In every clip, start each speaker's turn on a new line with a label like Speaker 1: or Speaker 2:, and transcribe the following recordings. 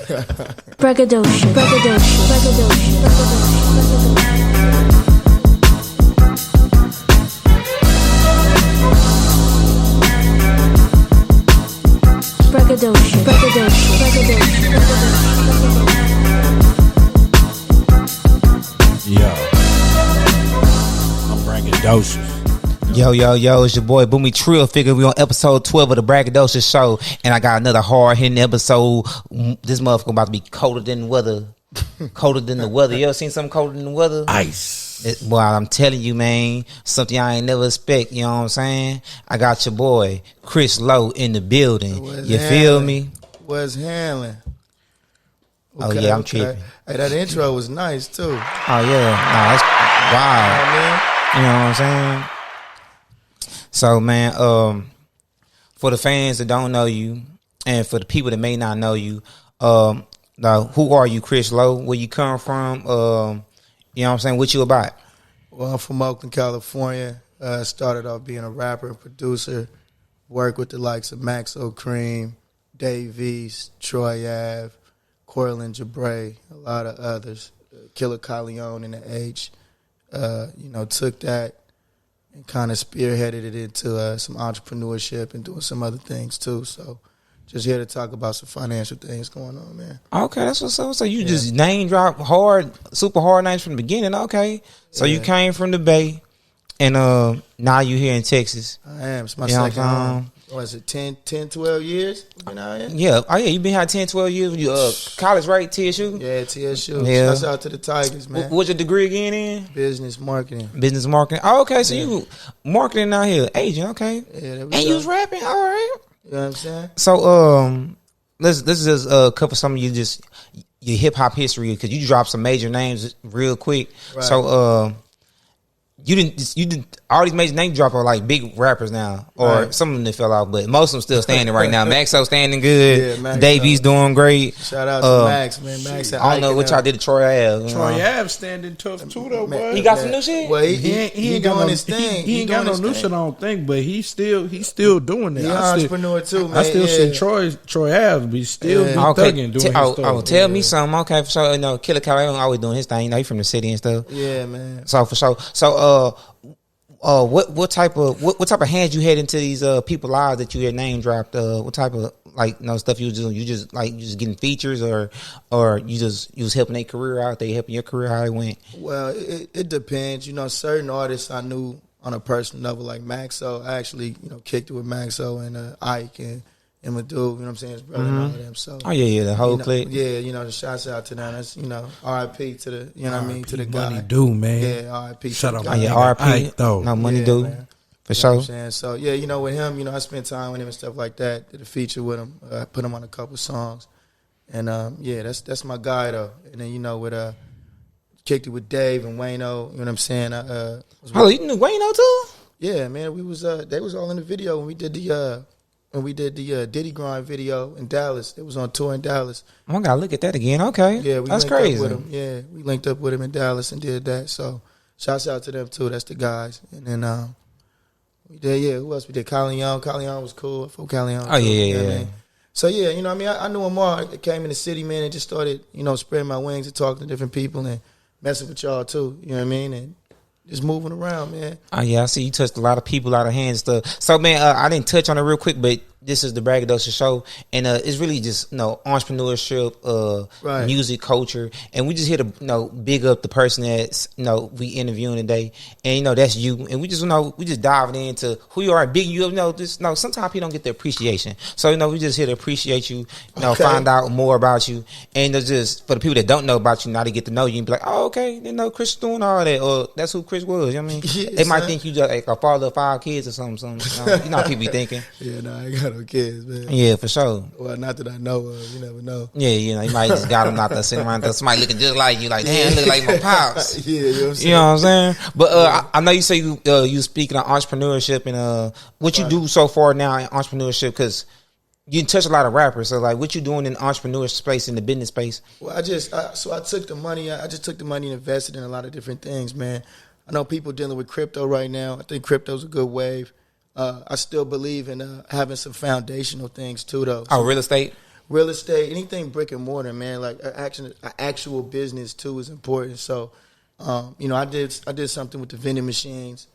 Speaker 1: Braggadocious, braggadocious, braggadocious, braggadocious, braggadocious, braggadocious.
Speaker 2: Yo, I'm braggadocious.
Speaker 3: Yo, it's your boy Boomy Trill Figure. We on episode 12 of the Braggadocious Show, and I got another hard-hitting episode. This motherfucker about to be colder than the weather. Colder than the weather. You ever seen something colder than the weather?
Speaker 2: Ice.
Speaker 3: Well, I'm telling you, man, something I ain't never expect. You know what I'm saying? I got your boy chrisLo in the building. You feel me?
Speaker 4: What's handling?
Speaker 3: Oh yeah, I'm tripping.
Speaker 4: Hey, that intro was nice too.
Speaker 3: Oh yeah, nah, that's wow. You know what I'm saying? So man, for the fans that don't know you, and for the people that may not know you, now who are you, chrisLo? Where you come from? You know what I'm saying? What you about?
Speaker 4: Well, I'm from Oakland, California. Started off being a rapper and producer. Worked with the likes of Maxo Cream, Dave East, Troy Ave, Corlin Jabray, a lot of others. Killer Calion in the H. Took that and kind of spearheaded it into some entrepreneurship and doing some other things too. So just here to talk about some financial things going on, man.
Speaker 3: Okay, that's what's up. So you just name drop hard, super hard names from the beginning. Okay. So you came from the Bay and now you here in Texas.
Speaker 4: I am. It's my second home. Was it 10, 12 years been out here?
Speaker 3: Yeah. Oh, yeah. You been here 10, 12 years when you college, right? TSU?
Speaker 4: Yeah, TSU.
Speaker 3: Yeah.
Speaker 4: Shouts out to the Tigers, man.
Speaker 3: What's your degree again in?
Speaker 4: Business marketing.
Speaker 3: Business marketing. Oh, okay. So you marketing out here. Agent, okay.
Speaker 4: Yeah,
Speaker 3: and you was rapping? All right.
Speaker 4: You know what I'm saying?
Speaker 3: So, let's just cover some of your hip hop history because you dropped some major names real quick. Right. So, you didn't all these major name drop are like big rappers now, or some of them that fell off, but most of them still standing right now. Maxo standing good. Yeah, Davies doing great.
Speaker 4: Shout out to Max, man. Max,
Speaker 3: I don't know what y'all did to Troy Ave.
Speaker 2: Troy Ave standing tough too, though, boy.
Speaker 3: He got some new shit.
Speaker 4: Well, he ain't doing his thing.
Speaker 2: He ain't got no new shit, I don't think, but he's still doing that.
Speaker 4: He's an entrepreneur too, man.
Speaker 2: I still see Troy Ave, but he still be thugging doing his stuff.
Speaker 3: Tell me something. Okay, for sure. Killer Calion always doing his thing. You know, he from the city and stuff.
Speaker 4: Yeah, man.
Speaker 3: So for sure. So what type of hands you had into these people lives that you had name dropped? What type of stuff you was doing? You just getting features, or you was helping their career out? They helping your career how it went?
Speaker 4: Well, it depends. Certain artists I knew on a personal level, like Maxo. I actually kicked it with Maxo and Ike and Madu, you know what I'm saying, his brother and all of them. So
Speaker 3: the whole clique.
Speaker 4: Yeah, the shouts out to them. That's R.I.P. to the what I mean, to the guy.
Speaker 2: Money do, man.
Speaker 4: Yeah, R.I.P.
Speaker 2: Shut up,
Speaker 3: R.I.P.
Speaker 2: though.
Speaker 3: No money do.
Speaker 4: Man.
Speaker 3: For sure.
Speaker 4: What I'm saying? So with him, I spent time with him and stuff like that. Did a feature with him. Put him on a couple songs. And that's my guy though. And then with kicked it with Dave and Wayno, you know what I'm saying?
Speaker 3: You knew Wayno too?
Speaker 4: Yeah, man. We was they was all in the video when we did the Diddy Grind video in Dallas. It was on tour in Dallas.
Speaker 3: I gotta look at that again. Okay,
Speaker 4: yeah,
Speaker 3: that's crazy.
Speaker 4: Up with him. Yeah, we linked up with him in Dallas and did that. So, shouts out to them too. That's the guys. And then we did. Yeah, who else we did? Calion. Calion was cool. For Calion.
Speaker 3: Oh yeah.
Speaker 4: So yeah, I knew them all. I came in the city, man, and just started spreading my wings and talking to different people and messing with y'all too. You know what I mean? And just moving around, man.
Speaker 3: Oh yeah, I see you touched a lot of people, a lot of hands and stuff. So man, I didn't touch on it real quick, but this is the Braggadocious Show, and it's really just entrepreneurship, music, culture, and we just here to big up the person that's we interviewing today, and that's you, and we just we just diving into who you are, big you up. Sometimes people don't get the appreciation, so we just here to appreciate you, find out more about you, and just for the people that don't know about you, now they get to know you and be like, oh okay, they know Chris doing all that, or that's who Chris was. You know what I mean?
Speaker 4: Yes,
Speaker 3: they might think you just like a father of 5 kids or something. You know how people be thinking.
Speaker 4: Yeah, no, I got no kids, man.
Speaker 3: Yeah, for sure.
Speaker 4: Well, not that I know of. You never know.
Speaker 3: Yeah, you might just got them out there sitting around there. Somebody looking just like you, like, damn, look like my pops.
Speaker 4: Yeah, you know what I'm saying?
Speaker 3: You know what I'm saying? But I know you say you speaking of entrepreneurship and what you do so far now in entrepreneurship, because you touch a lot of rappers. So like, what you doing in the entrepreneurship space, in the business space?
Speaker 4: Well, I took the money. I just took the money and invested in a lot of different things, man. I know people dealing with crypto right now. I think crypto's a good wave. I still believe in having some foundational things too, though.
Speaker 3: Oh, real estate?
Speaker 4: real estate, anything brick and mortar, man. Like actual business too is important. So, I did something with the vending machines.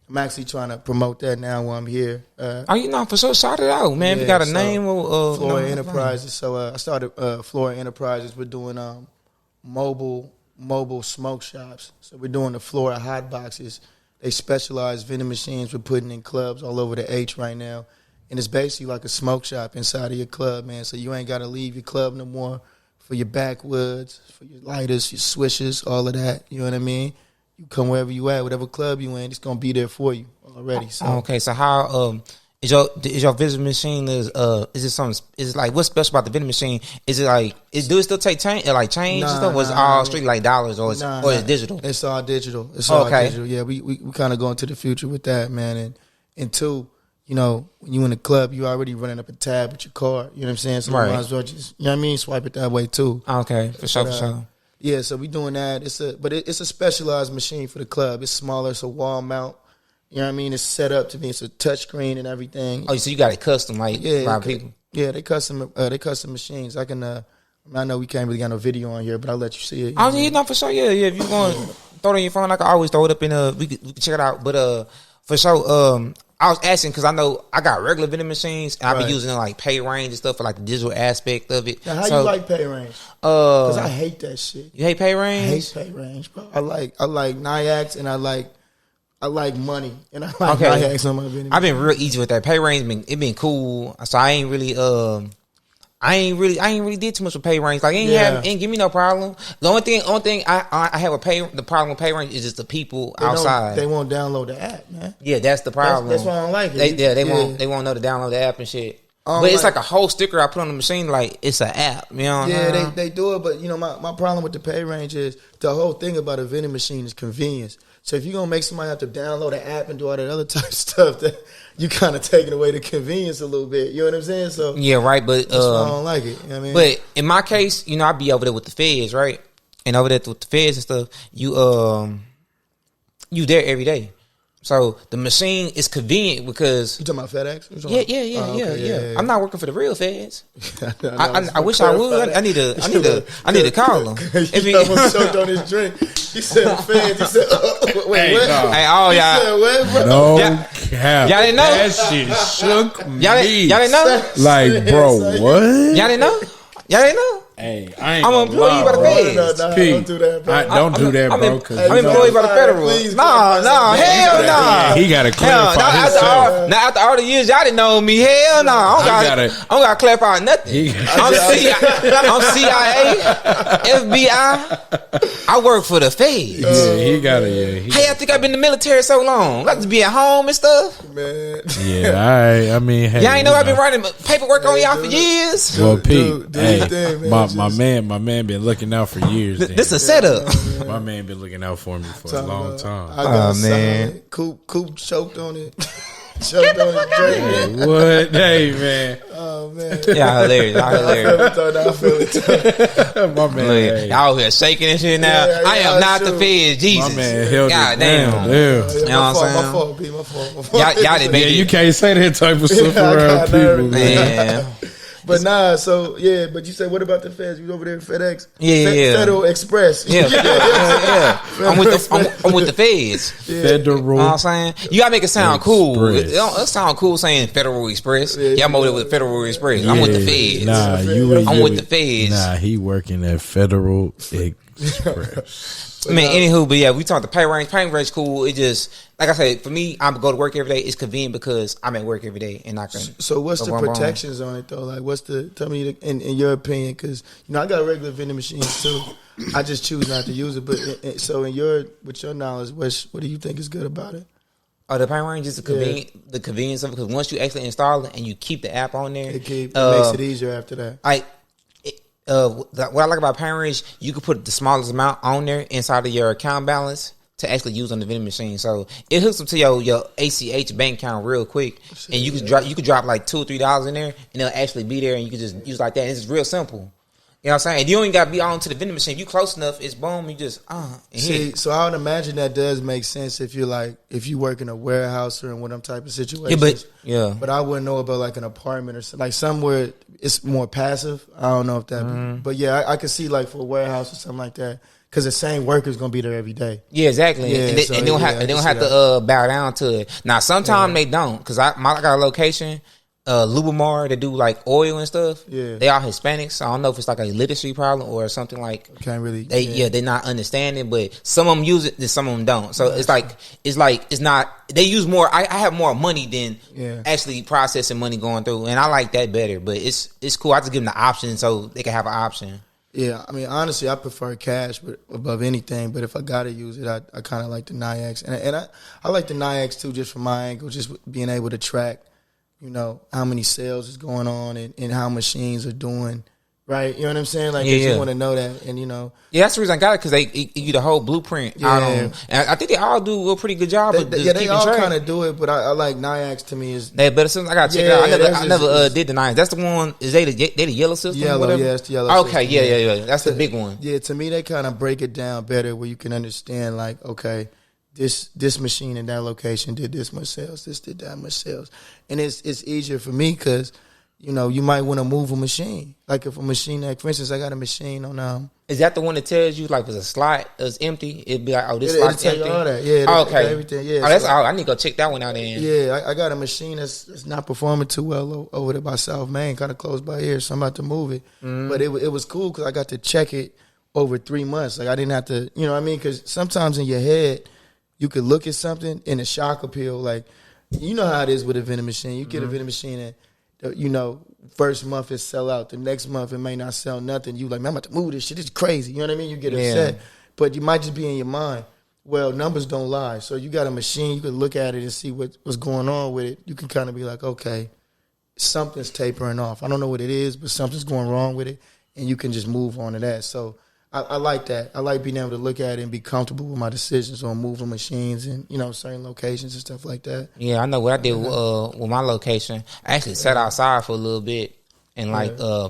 Speaker 4: I'm actually trying to promote that now while I'm here.
Speaker 3: For sure. Shout it out, man. We got a name of
Speaker 4: Flora Enterprises. So I started Flora Enterprises. We're doing mobile smoke shops. So we're doing the Flora hot boxes. They specialize vending machines. We're putting in clubs all over the H right now. And it's basically like a smoke shop inside of your club, man. So you ain't got to leave your club no more for your backwoods, for your lighters, your swishes, all of that. You know what I mean? You come wherever you at, whatever club you in, it's gonna be there for you already. So
Speaker 3: okay, so how is your vending machine is it something? Is it like what's special about the vending machine? Is it like do it still take change and stuff? Or is it all straight like dollars or it's digital?
Speaker 4: It's all digital. It's all digital. Yeah, we kind of go into the future with that, man. And two, when you in the club, you already running up a tab with your card. You know what I'm saying? So you might as well just swipe it that way too.
Speaker 3: Okay, for sure.
Speaker 4: Yeah, so we doing that. It's a specialized machine for the club. It's smaller. It's a wall mount. You know what I mean? It's set up to be. It's a touch screen and everything.
Speaker 3: Oh, so you got it custom, like people?
Speaker 4: Yeah, they custom machines. I can. I know we can't really got no video on here, but I'll let you see it.
Speaker 3: For sure. Yeah. If you want to throw it on your phone, I can always throw it up in. We can check it out. But for sure. I was asking because I know I got regular vending machines and I've been using like pay range and stuff for like the digital aspect of it.
Speaker 4: Now, how you like pay range? Because I hate that shit.
Speaker 3: You hate pay range?
Speaker 4: I hate pay range, bro. I like NIAX and I like money and I like NIAX on my vending machine.
Speaker 3: I've been real easy with that pay range. It been cool. So I ain't really I ain't really did too much with pay range. Like ain't give me no problem. The only thing I have the problem with pay range is just the people outside.
Speaker 4: They won't download the app, man.
Speaker 3: Yeah, that's the problem.
Speaker 4: That's why I don't like it.
Speaker 3: They won't know to download the app and shit. But it's like a whole sticker I put on the machine, like it's an app. You know?
Speaker 4: Yeah, they do it, but my problem with the pay range is the whole thing about a vending machine is convenience. So if you're gonna make somebody have to download an app and do all that other type of stuff, that you kind of taking away the convenience a little bit. You know what I'm saying? So
Speaker 3: yeah, right. But
Speaker 4: that's why I don't like it. You know what I mean?
Speaker 3: But in my case, I be over there with the feds, right? And over there with the feds and stuff, you there every day. So the machine is convenient because
Speaker 4: you talking about FedEx?
Speaker 3: Yeah. I'm not working for the real feds. I wish I would. I need to call them.
Speaker 4: He almost choked on his drink. He said the feds. He said, wait, what?
Speaker 3: Hey, all y'all.
Speaker 4: He said, what, bro?
Speaker 2: No
Speaker 3: cap. Y'all didn't know?
Speaker 2: That shit shook me.
Speaker 3: Y'all didn't know?
Speaker 2: Like, bro, what?
Speaker 3: Y'all didn't know?
Speaker 2: Hey, I ain't
Speaker 3: I'm an employee by the feds.
Speaker 4: Don't do that, bro.
Speaker 2: Don't do that, bro.
Speaker 3: I'm employed by the federal. No, hell no.
Speaker 2: He got to clarify himself.
Speaker 3: Now, after all the years, y'all didn't know me. Hell no. I don't got to clarify nothing. I'm CIA, FBI. I work for the feds.
Speaker 2: Yeah, he got to.
Speaker 3: Hey, I think I've been in the military so long. I just be at home and stuff.
Speaker 4: Man.
Speaker 2: Yeah, all right. I mean, hey,
Speaker 3: y'all ain't know I've been writing paperwork on y'all for years.
Speaker 2: Well, Pete,
Speaker 4: my
Speaker 2: man been looking out for years.
Speaker 3: This a setup.
Speaker 2: My man been looking out for me for a long time.
Speaker 4: Oh man, Coop choked on it. Choked on his drink.
Speaker 2: Hey, what? Hey man.
Speaker 4: Oh man.
Speaker 3: Y'all hilarious.
Speaker 4: I feel it.
Speaker 2: My man. Hey.
Speaker 3: Y'all here shaking and shit now.
Speaker 4: Yeah,
Speaker 3: I am not the feds. Jesus.
Speaker 2: My man held
Speaker 3: God
Speaker 2: it
Speaker 3: damn.
Speaker 2: down.
Speaker 3: You know what I'm saying?
Speaker 4: My fault, P. My fault.
Speaker 3: Y'all didn't make it.
Speaker 2: You can't say that type of stuff around people,
Speaker 3: man.
Speaker 4: But but you said, what about the feds? You over there at FedEx?
Speaker 3: Yeah.
Speaker 4: Federal Express.
Speaker 3: Yeah. I'm with the feds.
Speaker 2: Federal.
Speaker 3: You know what I'm saying? You gotta make it sound cool. It sound cool saying Federal Express. Yeah, I'm over there with Federal Express. I'm with the feds. I'm with the feds.
Speaker 2: Nah, he working at Federal Express.
Speaker 3: Man, anywho, but yeah, we talked the pay range. Pay range cool. It just, like I said, for me, I go to work every day. It's convenient because I'm at work every day and I can.
Speaker 4: So what's the protections on it though? Like, tell me in your opinion, because I got regular vending machines too. I just choose not to use it. But so with your knowledge, what do you think is good about it?
Speaker 3: Oh, the pay range is the convenience of it, because once you actually install it and you keep the app on there,
Speaker 4: it makes it easier after that.
Speaker 3: What I like about pay range, you can put the smallest amount on there inside of your account balance to actually use on the vending machine. So it hooks up to your ACH bank account real quick, and you can drop like $2 or $3 in there, and it'll actually be there, and you can just use like that. And it's real simple. You know what I'm saying? And you don't even got to be on to the vending machine. If you close enough, it's boom. You just
Speaker 4: see. So I would imagine that does make sense if you work in a warehouse or in one of them type of situations.
Speaker 3: But
Speaker 4: I wouldn't know about like an apartment or something, like somewhere it's more passive. I don't know if that. But yeah, I could see like for a warehouse or something like that. Because the same worker's gonna be there every day.
Speaker 3: Yeah, exactly.
Speaker 4: Yeah,
Speaker 3: and they don't have to bow down to it. Now, sometimes they don't. Because I got a location, Lubomar, that do like oil and stuff. Yeah, they are Hispanics. So I don't know if it's like a literacy problem or something like.
Speaker 4: Can't really.
Speaker 3: They're not understanding, but some of them use it and some of them don't. So it's not. They use more. I have more money than actually processing money going through, and I like that better. But it's cool. I just give them the option so they can have an option.
Speaker 4: Yeah, I mean, honestly, I prefer cash above anything. But if I gotta use it, I kind of like the NIAX, and I like the NIAX too, just from my angle, just being able to track, how many sales is going on and how machines are doing. Right, you know what I'm saying? Like, you want to know that, and
Speaker 3: Yeah, that's the reason I got it, because they give you the whole blueprint out on. And I think they all do a pretty good job.
Speaker 4: They all kind of do it, but I like NIAX. To me is
Speaker 3: they better system. I gotta check it out. I never did the NIAX. That's the one. Is they the yellow system?
Speaker 4: Yellow, yeah, it's the yellow.
Speaker 3: Okay,
Speaker 4: system,
Speaker 3: yeah. That's the big one.
Speaker 4: Yeah, to me they kind of break it down better, where you can understand like, okay, this machine in that location did this much sales, this did that much sales, and it's easier for me because. You might want to move a machine. Like if a machine, like for instance, I got a machine on.
Speaker 3: Is that the one that tells you like if a slot is empty? It'd be like, oh, this slot's empty.
Speaker 4: All that. Yeah.
Speaker 3: Okay.
Speaker 4: Everything. Yeah.
Speaker 3: Oh, that's all. I need to go check that one out. Then.
Speaker 4: Yeah, I got a machine that's not performing too well over there by South Main, kind of close by here. So I'm about to move it. But it was cool because I got to check it over 3 months. Like I didn't have to, you know what I mean? Because sometimes in your head you could look at something and a shock appeal. Like you know how it is with a vending machine. You get a vending machine and. First month it sell out. The next month it may not sell nothing. You like, man, I'm about to move this shit. It's crazy. You know what I mean? You get upset. But you might just be in your mind. Well, numbers don't lie. So you got a machine. You can look at it and see what's going on with it. You can kind of be like, okay, something's tapering off. I don't know what it is, but something's going wrong with it. And you can just move on to that. So I like that. I like being able to look at it and be comfortable with my decisions on moving machines and, certain locations and stuff like that.
Speaker 3: Yeah, I know what I did with my location. I actually sat outside for a little bit and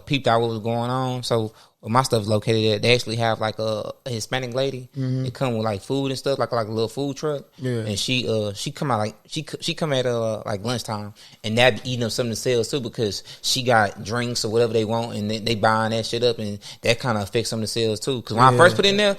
Speaker 3: peeped out what was going on. So where my stuff's located at, they actually have like a Hispanic lady. It come with like food and stuff, like a little food truck. Yeah. And she come out like she come at like lunchtime, and that be eating up some of the sales too, because she got drinks or whatever they want, and they buying that shit up, and that kind of affects some of the sales too. Because when I first put in there,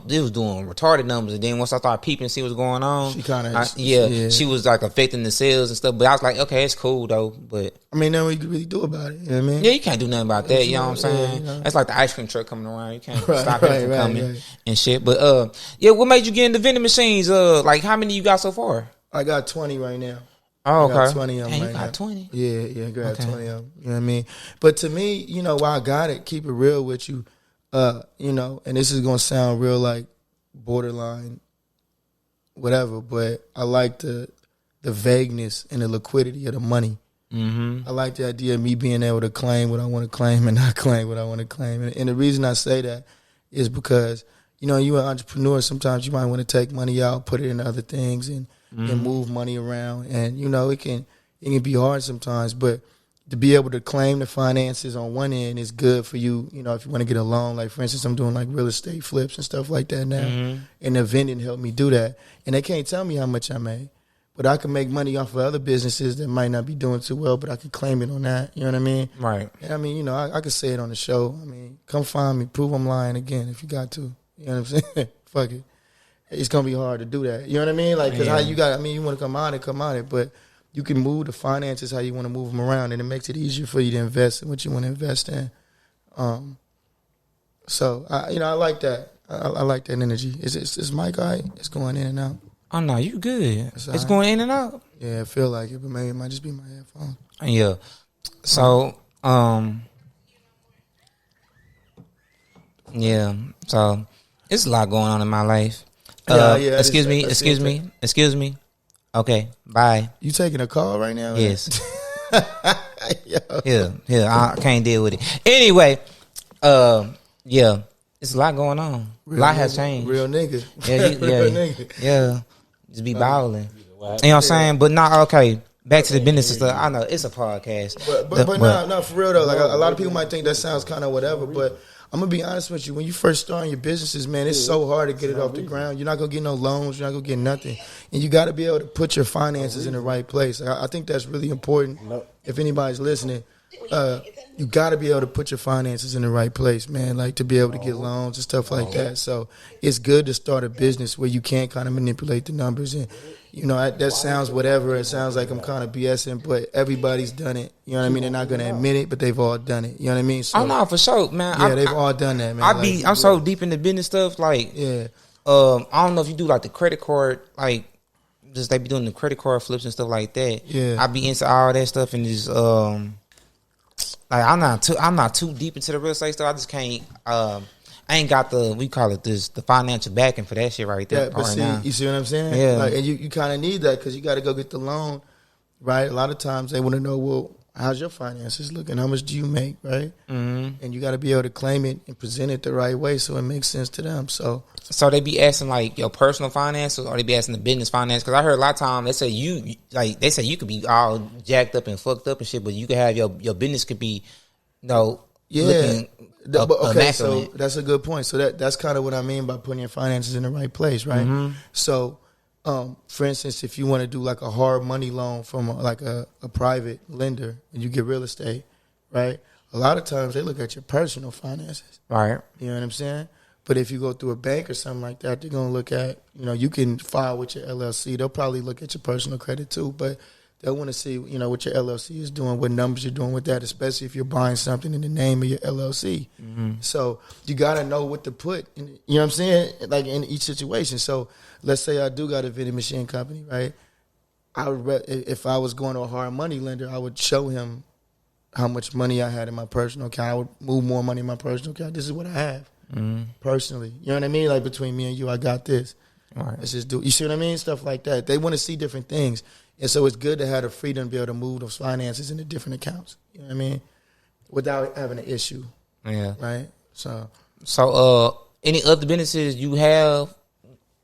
Speaker 3: they was doing retarded numbers, and then once I started peeping and see what's going on,
Speaker 4: she kind of
Speaker 3: she was like affecting the sales and stuff. But I was like, okay, it's cool though. But
Speaker 4: I mean, nothing you can really do about it. You know what I mean?
Speaker 3: Yeah, you can't do nothing about that. You know what I'm saying? That's like the ice cream truck coming around. You can't stop it from coming and shit. But what made you get into vending machines? Like how many you got so far?
Speaker 4: I got 20 right now.
Speaker 3: Oh, okay.
Speaker 4: I got 20 of them.
Speaker 3: You got 20?
Speaker 4: Yeah, I got 20 of them. You know what I mean? But to me, why I got it, keep it real with you, and this is gonna sound real like borderline whatever, but I like the vagueness and the liquidity of the money. I like the idea of me being able to claim what I want to claim and not claim what I want to claim. And the reason I say that is because, you're an entrepreneur. Sometimes you might want to take money out, put it in other things and move money around. And, it can be hard sometimes. But to be able to claim the finances on one end is good for you, if you want to get a loan. Like, for instance, I'm doing like real estate flips and stuff like that now. And the vending helped me do that. And they can't tell me how much I made. But I can make money off of other businesses that might not be doing too well, but I can claim it on that. You know what I mean?
Speaker 3: Right.
Speaker 4: And I mean, I could say it on the show. I mean, come find me. Prove I'm lying again if you got to. You know what I'm saying? Fuck it. It's going to be hard to do that. You know what I mean? Like, because how you got, you want to come out it, but you can move the finances how you want to move them around, and it makes it easier for you to invest in what you want to invest in. So, I like that. I like that energy. Is my guy? It's going in and out.
Speaker 3: Oh, no, you good. It's going in and out.
Speaker 4: Yeah, I feel like it, but maybe it might just be my headphones.
Speaker 3: Yeah. So, so it's a lot going on in my life. Excuse me. Okay, bye.
Speaker 4: You taking a call right now?
Speaker 3: Yes. Yeah, I can't deal with it. Anyway, it's a lot going on. A lot has changed.
Speaker 4: Real nigga.
Speaker 3: Real nigga. Yeah. Just be bowling. You know what I'm saying? But not okay. Back to the business and stuff. I know it's a podcast.
Speaker 4: But no, for real though. Like a lot of people might think that sounds kind of whatever, but I'm gonna be honest with you. When you first starting your businesses, man, it's so hard to get it off the ground. You're not gonna get no loans. You're not gonna get nothing, and you got to be able to put your finances in the right place. I think that's really important. If anybody's listening, you got to be able to put your finances in the right place, man. Like to be able to get loans and stuff like that. So it's good to start a business where you can kind of manipulate the numbers and. You know, that sounds whatever. It sounds like I'm kind of BSing, but everybody's done it. You know what I mean? They're not going to admit it, but they've all done it. You know what I mean? So,
Speaker 3: oh, no, for sure, man.
Speaker 4: Yeah, they've all done that, man.
Speaker 3: I'm so deep in the business stuff. Like, I don't know if you do like the credit card, like, just they be doing the credit card flips and stuff like that.
Speaker 4: Yeah.
Speaker 3: I be into all that stuff and just, like, I'm not too deep into the real estate stuff. I just can't, I ain't got the financial backing for that shit right there.
Speaker 4: Yeah, but you see what I'm saying?
Speaker 3: Yeah.
Speaker 4: Like, and you kind of need that because you got to go get the loan, right? A lot of times they want to know, well, how's your finances looking? How much do you make, right? Mm-hmm. And you got to be able to claim it and present it the right way so it makes sense to them. So
Speaker 3: they be asking like your personal finances, or they be asking the business finance? Because I heard a lot of times they say you could be all jacked up and fucked up and shit, but you could have your business could be, looking.
Speaker 4: Okay, so that's a good point. So that's kind of what I mean by putting your finances in the right place, right? Mm-hmm. So, for instance, if you want to do like a hard money loan from a private lender and you get real estate, right? A lot of times they look at your personal finances,
Speaker 3: right?
Speaker 4: You know what I'm saying? But if you go through a bank or something like that, they're gonna look at, you can file with your LLC. They'll probably look at your personal credit too, but they'll want to see, what your LLC is doing, what numbers you're doing with that, especially if you're buying something in the name of your LLC. Mm-hmm. So you got to know what to put, you know what I'm saying, like in each situation. So let's say I do got a vending machine company, right? If I was going to a hard money lender, I would show him how much money I had in my personal account. I would move more money in my personal account. This is what I have personally. You know what I mean? Like between me and you, I got this. All right. Let's just do. You see what I mean? Stuff like that. They want to see different things. And so it's good to have the freedom to be able to move those finances into different accounts. You know what I mean? Without having an issue.
Speaker 3: Yeah.
Speaker 4: Right? So
Speaker 3: any other businesses you have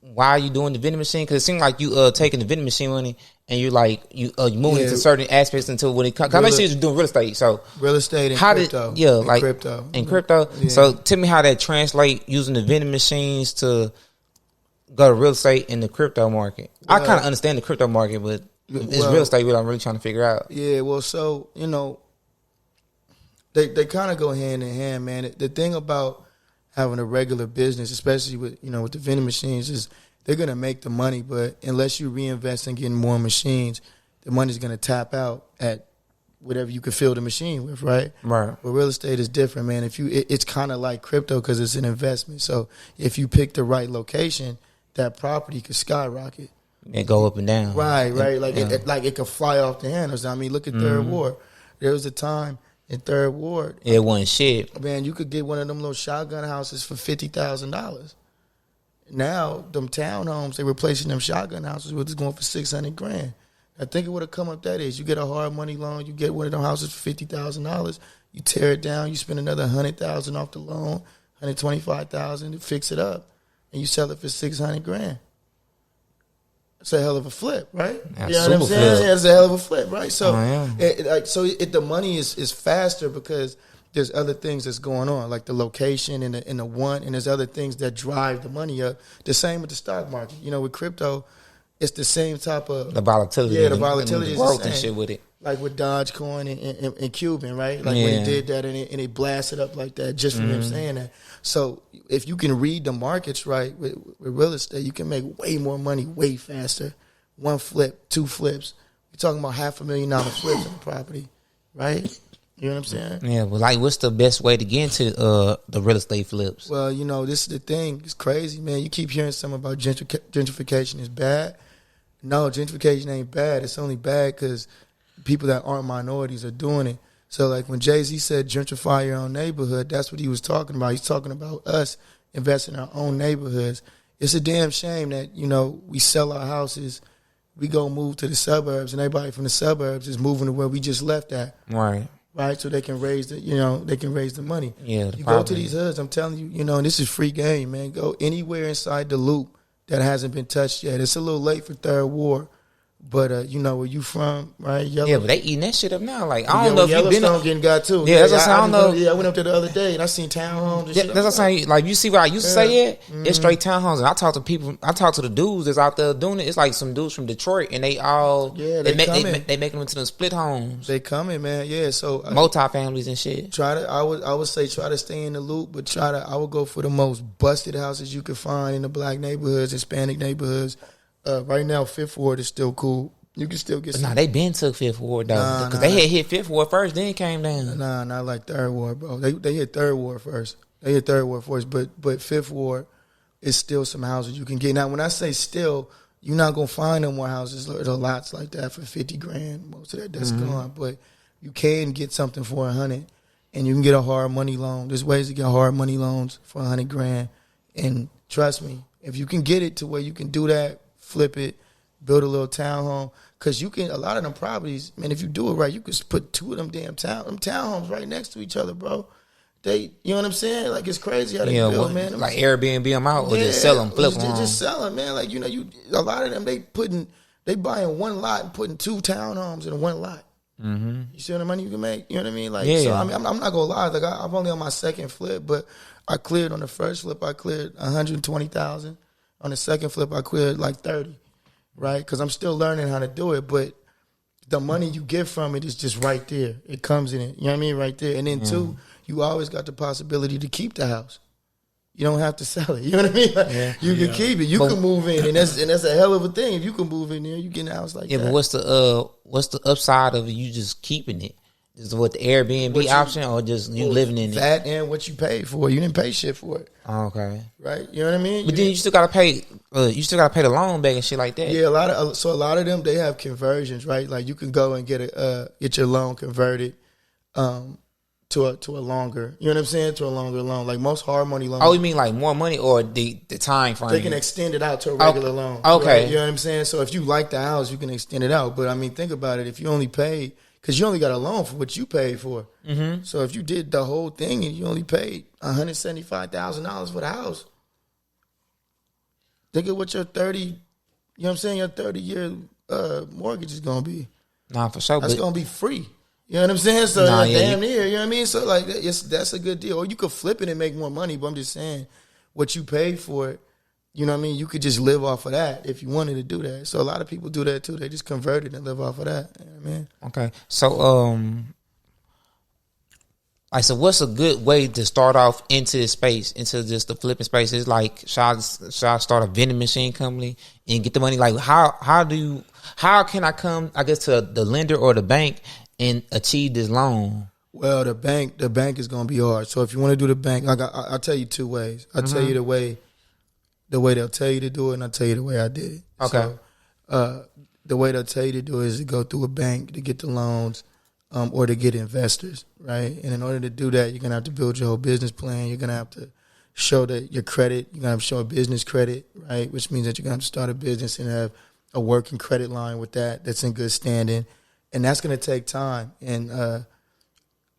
Speaker 3: while you doing the vending machine? Because it seems like you taking the vending machine money and you moving into certain aspects until when it comes. I know you're doing real estate. So
Speaker 4: real estate and crypto.
Speaker 3: Crypto. And crypto. Yeah. So tell me how that translate using the vending machines to go to real estate in the crypto market. I kind of understand the crypto market, but it's real estate what I'm really trying to figure out.
Speaker 4: Yeah, well, so, they kind of go hand in hand, man. The thing about having a regular business, especially with, with the vending machines, is they're going to make the money, but unless you reinvest in getting more machines, the money's going to tap out at whatever you can fill the machine with, right?
Speaker 3: Right.
Speaker 4: But real estate is different, man. It's kind of like crypto because it's an investment. So if you pick the right location, that property could skyrocket.
Speaker 3: And go up and down.
Speaker 4: Right. Like it could fly off the handles. I mean, look at Third Ward. There was a time in Third Ward.
Speaker 3: It wasn't shit.
Speaker 4: Man, you could get one of them little shotgun houses for $50,000. Now, them townhomes, they replacing them shotgun houses with going for $600,000. I think it would have come up that is. You get a hard money loan, you get one of them houses for $50,000. You tear it down, you spend another $100,000 off the loan, $125,000 to fix it up, and you sell it for $600,000. It's a hell of a flip, right?
Speaker 3: Yeah,
Speaker 4: you know what I'm saying?
Speaker 3: flip.
Speaker 4: Yeah, it's a hell of a flip, right? So,
Speaker 3: yeah.
Speaker 4: The money is faster because there's other things that's going on, like the location and the want, and there's other things that drive the money up. The same with the stock market. With crypto, it's the same type of
Speaker 3: the volatility.
Speaker 4: Yeah, the volatility
Speaker 3: and
Speaker 4: is
Speaker 3: the growth
Speaker 4: the same.
Speaker 3: and shit with it.
Speaker 4: Like with Dogecoin and Cuban, right? Like when he did that and they blasted up like that just from him saying that. So if you can read the markets right with real estate, you can make way more money way faster. One flip, two flips. You're talking about $500,000 flips on the property, right? You know what I'm saying?
Speaker 3: Yeah, but like what's the best way to get into the real estate flips?
Speaker 4: Well, this is the thing. It's crazy, man. You keep hearing something about gentrification is bad. No, gentrification ain't bad. It's only bad because people that aren't minorities are doing it. So like when Jay-Z said gentrify your own neighborhood, that's what he was talking about. He's talking about us investing in our own neighborhoods. It's a damn shame that, we sell our houses, we go move to the suburbs, and everybody from the suburbs is moving to where we just left at.
Speaker 3: Right.
Speaker 4: Right, so they can raise the money.
Speaker 3: Yeah,
Speaker 4: you go to these hoods, I'm telling you, and this is free game, man. Go anywhere inside the loop that hasn't been touched yet. It's a little late for Third Ward, But you know where you from, right? Yellow.
Speaker 3: Yeah, but they eating that shit up now. Like I don't know if you been
Speaker 4: Yellowstone getting got too.
Speaker 3: Yeah, that's what I don't know.
Speaker 4: Yeah, I went up there the other day and I seen townhomes. And
Speaker 3: Yeah,
Speaker 4: shit.
Speaker 3: that's what I'm saying. Like you see where I used to say it, it's straight townhomes. And I talk to people. I talk to the dudes that's out there doing it. It's like some dudes from Detroit, and they all they make them into them split homes.
Speaker 4: They coming, man. Yeah, so
Speaker 3: multi families and shit.
Speaker 4: I would say try to stay in the loop, but I would go for the most busted houses you could find in the black neighborhoods, Hispanic neighborhoods. Right now, Fifth Ward is still cool. You can still get.
Speaker 3: Nah, they been took Fifth Ward though, because they had hit Fifth Ward first, then came down.
Speaker 4: Nah, not like Third Ward, bro. They hit Third Ward first. They hit Third Ward first, but Fifth Ward is still some houses you can get. Now, when I say still, you're not gonna find no more houses or lots like that for $50,000. Most of that's gone, but you can get something for $100,000, and you can get a hard money loan. There's ways to get hard money loans for $100,000, and trust me, if you can get it to where you can do that, flip it, build a little townhome. Because you can, a lot of them properties, man, if you do it right, you can put two of them damn townhomes right next to each other, bro. You know what I'm saying? Like, it's crazy how they build, man.
Speaker 3: Like Airbnb them out or just sell them, flip them.
Speaker 4: Just sell them, man. Like, you know, a lot of them, they buying one lot and putting two townhomes in one lot. Mm-hmm. You see what the money you can make? You know what I mean? Like, so, I mean, I'm not going to lie. Like, I'm only on my second flip, but I cleared on the first flip, I cleared $120,000. On the second flip, I cleared like 30. Right, because I'm still learning how to do it, but the money you get from it is just right there. It comes in it, you know what I mean, right there. And then two, you always got the possibility to keep the house. You don't have to sell it. You know what I mean? Like, you can keep it. You can move in, and that's a hell of a thing. If you can move in there, you get a house like that.
Speaker 3: Yeah, but what's the upside of you just keeping it? Is what the Airbnb option, or just you living in it?
Speaker 4: That and what you paid for. You didn't pay shit for it.
Speaker 3: Oh, okay.
Speaker 4: Right? You know what I mean?
Speaker 3: But then you still gotta pay. You still gotta pay the loan back and shit like that.
Speaker 4: Yeah, a lot of them, they have conversions, right? Like you can go and get your loan converted to a longer. You know what I'm saying? To a longer loan. Like most hard money loans.
Speaker 3: Oh, you mean like more money or the time frame?
Speaker 4: They can extend it out to a regular loan.
Speaker 3: Okay.
Speaker 4: Right? You know what I'm saying? So if you like the house, you can extend it out. But I mean, think about it. If you only paid. Because you only got a loan for what you paid for. Mm-hmm. So if you did the whole thing and you only paid $175,000 for the house, think of what your 30, you know what I'm saying, your 30-year mortgage is going to be.
Speaker 3: Nah, for sure.
Speaker 4: That's going to be free. You know what I'm saying? So damn near, you know what I mean? So like that's a good deal. Or you could flip it and make more money, but I'm just saying what you paid for it, you know what I mean? You could just live off of that if you wanted to do that. So a lot of people do that too. They just convert it and live off of that. You know what I mean?
Speaker 3: Okay. So so what's a good way to start off into this space, into just the flipping space? Is like, should I start a vending machine company and get the money? Like how can I come, I guess, to the lender or the bank and achieve this loan?
Speaker 4: Well, the bank is gonna be hard. So if you want to do the bank, like I'll tell you two ways. I'll tell you the way they'll tell you to do it, and I'll tell you the way I did it.
Speaker 3: Okay.
Speaker 4: So, the way they'll tell you to do it is to go through a bank to get the loans, or to get investors, right? And in order to do that, you're gonna have to build your whole business plan. You're gonna have to show that your credit. You're gonna have to show a business credit, right? Which means that you're gonna have to start a business and have a working credit line with that's in good standing, and that's gonna take time. And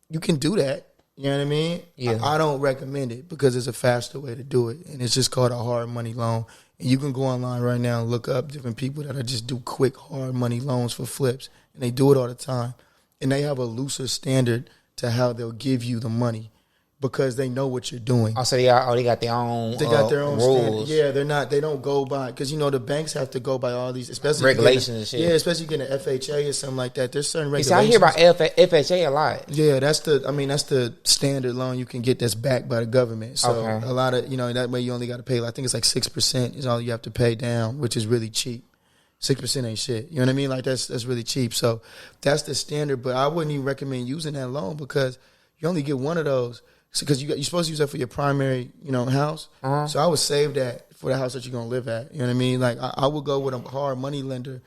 Speaker 4: you can do that. You know what I mean?
Speaker 3: Yeah.
Speaker 4: I don't recommend it because it's a faster way to do it, and it's just called a hard money loan. And you can go online right now and look up different people that just do quick hard money loans for flips, and they do it all the time. And they have a looser standard to how they'll give you the money because they know what you're doing.
Speaker 3: Oh, so they got their own.
Speaker 4: They got their own
Speaker 3: rules.
Speaker 4: Standard. Yeah, they don't go by, because you know the banks have to go by all these, especially
Speaker 3: regulations and shit.
Speaker 4: Yeah, especially getting an FHA or something like that. There's certain regulations.
Speaker 3: See, I hear about FHA a lot.
Speaker 4: Yeah, that's the standard loan you can get that's backed by the government. So a lot of, that way you only got to pay, I think it's like 6% is all you have to pay down, which is really cheap. 6% ain't shit. You know what I mean? Like that's really cheap. So that's the standard, but I wouldn't even recommend using that loan because you only get one of those. Because you're supposed to use that for your primary, house. Uh-huh. So I would save that for the house that you're going to live at. You know what I mean? Like, I would go with a hard money lender.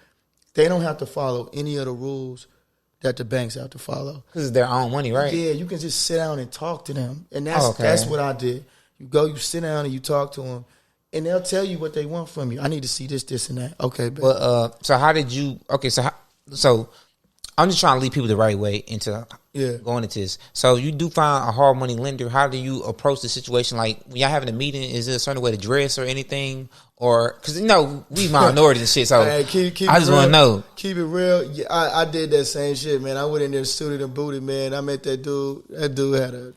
Speaker 4: They don't have to follow any of the rules that the banks have to follow.
Speaker 3: Because it's their own money, right?
Speaker 4: Yeah, you can just sit down and talk to them. And that's what I did. You sit down and you talk to them, and they'll tell you what they want from you. I need to see this, and that. Okay, babe.
Speaker 3: Well, so how did you, so I'm just trying to lead people the right way into going into this. So you do find a hard money lender. How do you approach the situation? Like when y'all having a meeting, is there a certain way to dress or anything? Or because we minorities and shit, so
Speaker 4: hey, keep
Speaker 3: I just want to know.
Speaker 4: Keep it real. Yeah, I did that same shit, man. I went in there suited and booted, man. I met that dude. That dude had a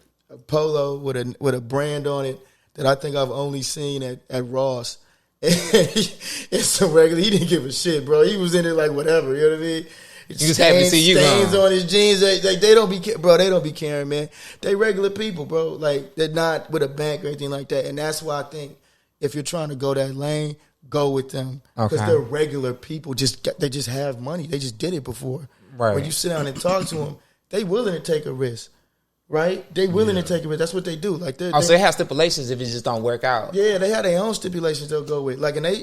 Speaker 4: polo with a brand on it that I think I've only seen at Ross. It's some regular. He didn't give a shit, bro. He was in it like whatever. You know what I mean?
Speaker 3: You just happy to see you
Speaker 4: stains on his jeans. They don't be, bro. They don't be caring, man. They regular people, bro. Like they're not with a bank or anything like that. And that's why I think if you're trying to go that lane, go with them because they're regular people. They just have money. They just did it before.
Speaker 3: Right.
Speaker 4: When you sit down and talk to them, they willing to take a risk. Right? They willing to take a risk. That's what they do. Like so
Speaker 3: they have stipulations if it just don't work out.
Speaker 4: Yeah, they have their own stipulations they'll go with. Like, and a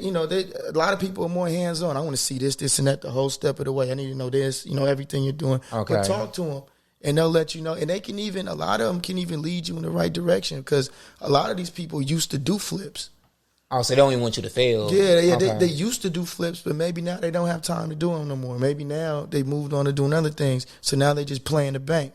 Speaker 4: lot of people are more hands on. I want to see this, and that, the whole step of the way. I need to know this, everything you're doing.
Speaker 3: Okay.
Speaker 4: But talk to them, and they'll let you know. And they can a lot of them can even lead you in the right direction because a lot of these people used to do flips.
Speaker 3: Oh, so they don't even want you to fail.
Speaker 4: Yeah. Okay. They used to do flips, but maybe now they don't have time to do them no more. Maybe now they moved on to doing other things. So now they just playing the bank.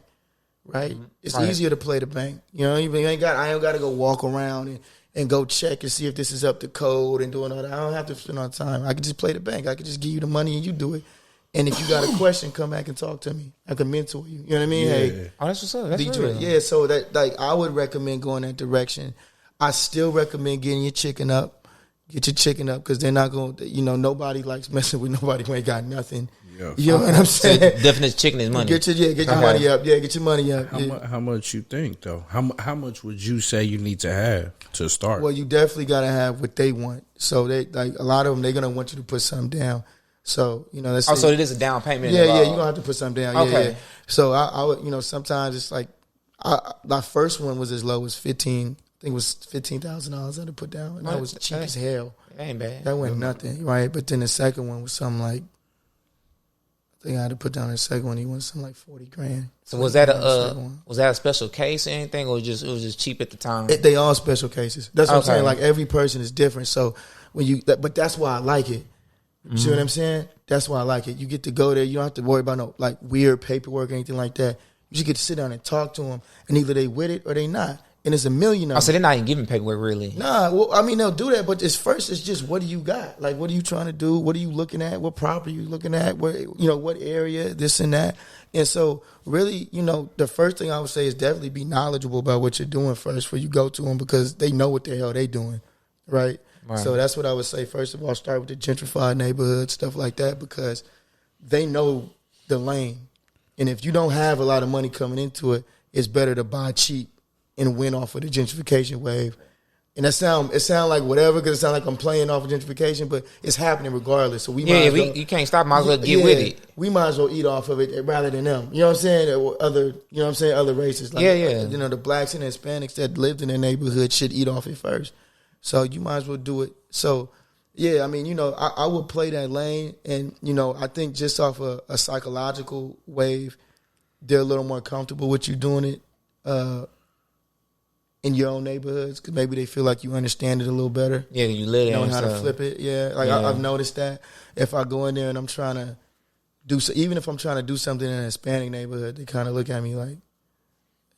Speaker 4: Right, it's easier to play the bank. I ain't got to go walk around and go check and see if this is up to code and doing all that. I don't have to spend all the time. I can just play the bank. I can just give you the money and you do it. And if you got a question, come back and talk to me. I can mentor you. You know what I mean?
Speaker 2: Yeah.
Speaker 4: Hey,
Speaker 3: that's what's up. That's real.
Speaker 4: Yeah. So that I would recommend going that direction. I still recommend getting your chicken up. Get your chicken up because they're not going to, nobody likes messing with nobody who ain't got nothing. Yeah. You know what I'm saying?
Speaker 3: So definition chicken is money.
Speaker 4: Get your money up. Yeah, get your money up.
Speaker 2: How much you think, though? How much would you say you need to have to start?
Speaker 4: Well, you definitely got to have what they want. So they a lot of them, they're going to want you to put something down. So, let's say.
Speaker 3: So it is a down payment.
Speaker 4: Yeah, you're going to have to put something down.
Speaker 3: Okay.
Speaker 4: Yeah. So I would, sometimes it's like, my first one was as low as $15,000 I had to put down. And that was cheap as hell.
Speaker 3: That ain't bad.
Speaker 4: That wasn't nothing, right? But then the second one was something like, I think I had to put down the second one. He wanted something like $40,000.
Speaker 3: So was that a special case or anything, or it was just cheap at the time?
Speaker 4: They all special cases. That's what I'm saying. Like every person is different. So but that's why I like it. You see what I'm saying? That's why I like it. You get to go there. You don't have to worry about no like weird paperwork or anything like that. You just get to sit down and talk to them, and either they with it or they not. And it's $1 million.
Speaker 3: Oh, so they're not even giving paperwork, really?
Speaker 4: Nah, well, I mean, they'll do that, but it's just what do you got? Like, what are you trying to do? What are you looking at? What property are you looking at? Where, what area, this and that. And so, really, the first thing I would say is definitely be knowledgeable about what you're doing first before you go to them because they know what the hell they doing, right? So that's what I would say. First of all, start with the gentrified neighborhood, stuff like that, because they know the lane. And if you don't have a lot of money coming into it, it's better to buy cheap and win off of the gentrification wave. And it sound like whatever because it sounds like I'm playing off of gentrification, but it's happening regardless. So you
Speaker 3: can't stop. Might as well get with it.
Speaker 4: We might as well eat off of it rather than them. You know what I'm saying? Or other races. Like, the blacks and Hispanics that lived in their neighborhood should eat off it first. So you might as well do it. So, yeah, I mean, I would play that lane. And, I think just off a psychological wave, they're a little more comfortable with you doing it. In your own neighborhoods, because maybe they feel like you understand it a little better.
Speaker 3: Yeah, you live
Speaker 4: know how to flip it. Yeah, I've noticed that if I go in there and I'm trying to even if I'm trying to do something in a Hispanic neighborhood, they kind of look at me like,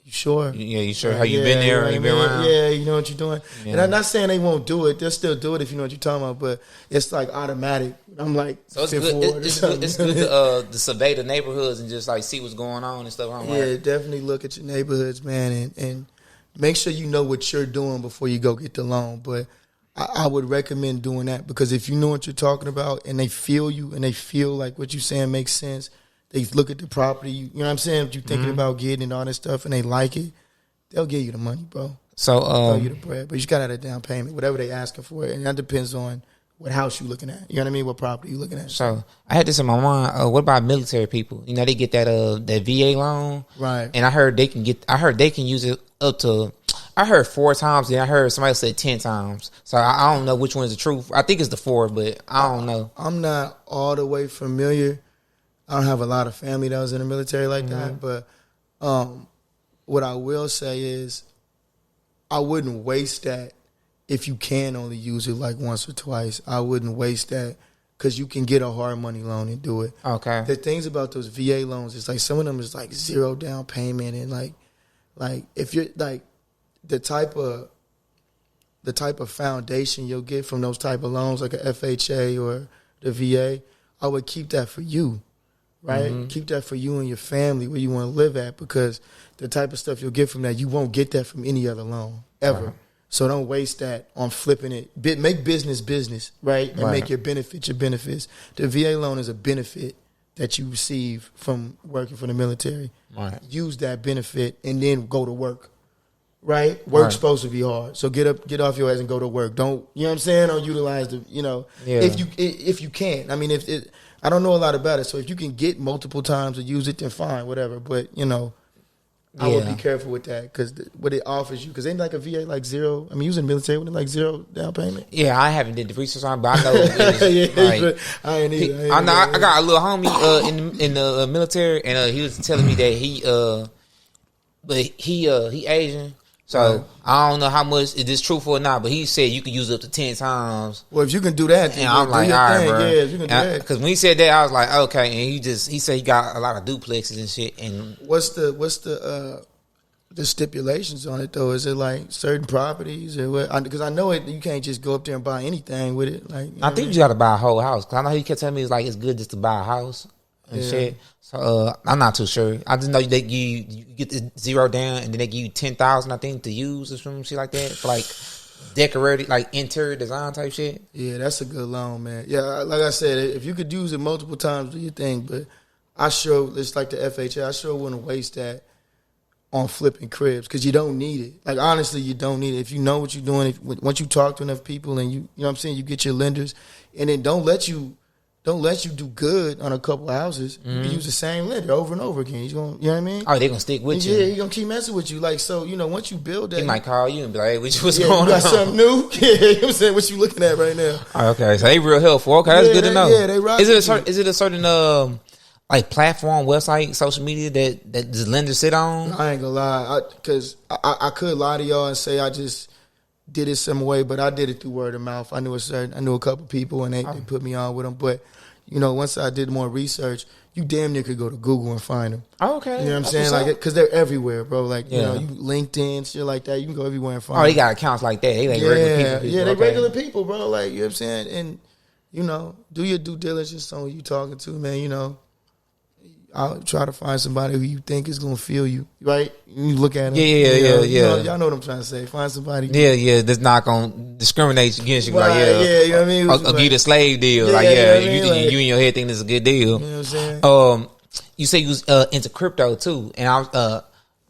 Speaker 4: "You sure?
Speaker 3: Yeah, you sure? How you been there? You been around?
Speaker 4: Yeah, you know what you're doing." Yeah. And I'm not saying they won't do it; they'll still do it if you know what you're talking about. But it's like automatic. I'm like,
Speaker 3: so it's good. It's good to survey the neighborhoods and just like see what's going on and stuff.
Speaker 4: Definitely look at your neighborhoods, man, and make sure you know what you're doing before you go get the loan. But I would recommend doing that because if you know what you're talking about and they feel you and they feel like what you're saying makes sense, they look at the property, you know what I'm saying, what you're thinking about getting and all that stuff, and they like it, they'll give you the money, bro.
Speaker 3: So
Speaker 4: they'll give you the bread. But you just got to have a down payment, whatever they asking for. And that depends on what house you looking at. You know what I mean? What property you looking at.
Speaker 3: So I had this in my mind. What about military people? They get that VA loan,
Speaker 4: right?
Speaker 3: And I heard they can use it up to. I heard 4 times, and I heard somebody said 10 times. So I don't know which one is the truth. I think it's the 4, but I don't know.
Speaker 4: I'm not all the way familiar. I don't have a lot of family that was in the military like that. But what I will say is I wouldn't waste that if you can only use it like once or twice. I wouldn't waste that because you can get a hard money loan and do it.
Speaker 3: Okay.
Speaker 4: The things about those VA loans is like some of them is like 0 down payment, and like if you're like the type of foundation you'll get from those type of loans, like a FHA or the VA, I would keep that for you, right?
Speaker 3: Mm-hmm.
Speaker 4: Keep that for you and your family where you want to live at, because the type of stuff you'll get from that, you won't get that from any other loan ever.
Speaker 3: Right.
Speaker 4: So don't waste that on flipping it. Make business, right? And make your benefits your benefits. The VA loan is a benefit that you receive from working for the military.
Speaker 3: Right. Use
Speaker 4: that benefit and then go to work. Right? Work's supposed to be hard. So get off your ass and go to work. Don't, you know what I'm saying? Don't utilize the, if you can. I mean, I don't know a lot about it. So if you can get multiple times to use it, then fine, whatever. But, I would be careful with that, because what it offers you, because ain't like a VA like 0. I mean, using the military with like 0 down payment.
Speaker 3: Yeah, I haven't did the research on it, but I know it is,
Speaker 4: I ain't either.
Speaker 3: I got a little homie in the military, and he was telling me that he Asian. So I don't know how much is this truthful or not, but he said you can use up to 10 times.
Speaker 4: Well, if you can do that, then
Speaker 3: I'm like, all right, bro.
Speaker 4: Yeah, if you can do that.
Speaker 3: Because when he said that, I was like, okay. And he said he got a lot of duplexes and shit. And
Speaker 4: what's the stipulations on it though? Is it like certain properties or what? Because I know you can't just go up there and buy anything with it. Like,
Speaker 3: I think you got to buy a whole house. Because I know he kept telling me it's good just to buy a house and shit. So I'm not too sure. I just know they give you get the 0 down, and then they give you 10,000, I think, to use or some shit like that for like decorated, like interior design type shit. Yeah,
Speaker 4: that's a good loan, man. Yeah, like I said, if you could use it multiple times, do your thing. But it's like the FHA. I sure wouldn't waste that on flipping cribs, because you don't need it. Like, honestly, you don't need it. If you know what you're doing, once you talk to enough people and you know what I'm saying, you get your lenders, and then don't let you do good on a couple of houses. You can use the same lender over and over again. He's gonna, you know what I mean?
Speaker 3: Oh, they're gonna stick with you.
Speaker 4: Yeah, he's gonna keep messing with you. Like, so, once you build that,
Speaker 3: he might call you and be like, "Hey, what's going on?
Speaker 4: You got something new?" Yeah, you know what I'm saying? What you looking at right now?
Speaker 3: Okay, so they real helpful. Okay, that's good to know.
Speaker 4: Yeah, they rock. Is
Speaker 3: it a certain like platform, website, social media that the lenders sit on?
Speaker 4: I ain't gonna lie, because I could lie to y'all and say I just did it some way, but I did it through word of mouth. I knew a couple people, and they put me on with them. But once I did more research, you damn near could go to Google and find them.
Speaker 3: Oh, okay.
Speaker 4: You know what I'm saying? Like, because they're everywhere, bro. Like, you LinkedIn, shit like that. You can go everywhere and find them.
Speaker 3: Oh, they got accounts like that. They like regular people.
Speaker 4: Yeah, they regular people, bro. Like, you know what I'm saying? And, do your due diligence on who you talking to, man. I'll try to find somebody who you think is gonna feel you, right? You look at them.
Speaker 3: Yeah.
Speaker 4: Y'all know what I'm trying to say. Find somebody.
Speaker 3: Yeah. That's not gonna discriminate against you.
Speaker 4: Right,
Speaker 3: like,
Speaker 4: you know what I mean?
Speaker 3: I'll give you the slave deal. You in your head think this is a good deal.
Speaker 4: You know what I'm saying?
Speaker 3: You say you was into crypto too, and I was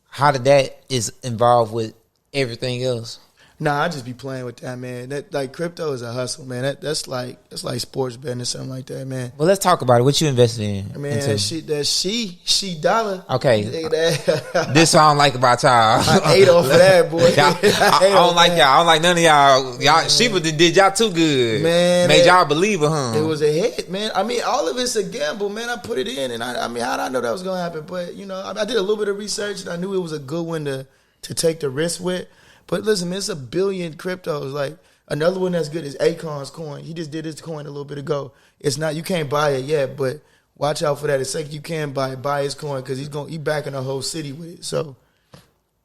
Speaker 3: how did that is involved with everything else?
Speaker 4: Nah, I just be playing with that, man. That, like, crypto is a hustle, man. That's like sports betting or something like that, man.
Speaker 3: Well, let's talk about it. What you invested in?
Speaker 4: Man, that she dollar.
Speaker 3: Okay, this I don't like about y'all.
Speaker 4: I ate off of that, boy.
Speaker 3: I don't like y'all. I don't like none of y'all. Y'all, Sheba did y'all too good,
Speaker 4: man.
Speaker 3: Made y'all believer, huh?
Speaker 4: It was a hit, man. I mean, all of it's a gamble, man. I put it in, and I mean, how did I know that was gonna happen? But I did a little bit of research, and I knew it was a good one to take the risk with. But listen, man, it's 1 billion cryptos. Like, another one that's good is Akon's coin. He just did his coin a little bit ago. It's not, you can't buy it yet, but watch out for that. It's like you can buy his coin, because he's backing a whole city with it. So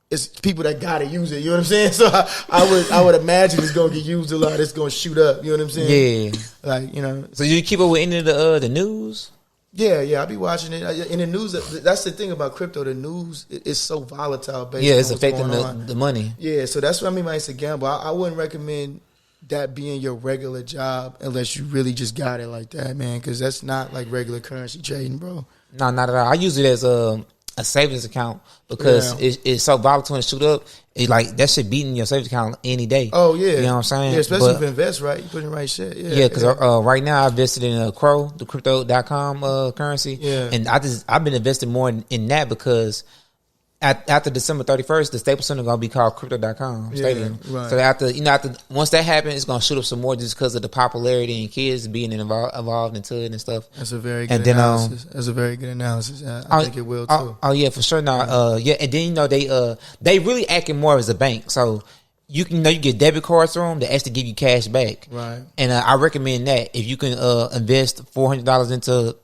Speaker 4: it's people that gotta use it. You know what I'm saying? So I would imagine it's gonna get used a lot. It's gonna shoot up. You know what I'm saying?
Speaker 3: Yeah.
Speaker 4: Like,
Speaker 3: So you keep up with any of the news?
Speaker 4: Yeah, I be watching it in the news. That's the thing about crypto. The news is so volatile. Based
Speaker 3: yeah, it's
Speaker 4: on
Speaker 3: affecting the money.
Speaker 4: Yeah, so that's what I mean by it's a gamble. I wouldn't recommend that being your regular job unless you really just got it like that, man. Because that's not like regular currency trading, bro.
Speaker 3: No, not at all. I use it as a savings account because it's so volatile and shoot up. It like that shit beating your savings account any day.
Speaker 4: Oh yeah,
Speaker 3: you know what I'm saying?
Speaker 4: Yeah, especially if you invest right, you put in the right shit.
Speaker 3: Yeah, because right now I invested in CRO, the crypto.com currency. Yeah, and I've been investing more in that because after December 31st, the Staples Center gonna be called Crypto.com Stadium. Right. So after once that happens, it's gonna shoot up some more just because of the popularity and kids being involved into it and stuff.
Speaker 4: That's a very good analysis. That's a very good analysis. I think it will too.
Speaker 3: Oh yeah, for sure. Now, and then they really acting more as a bank. So you can you get debit cards through them that actually give you cash back.
Speaker 4: Right.
Speaker 3: And I recommend that if you can invest $400 into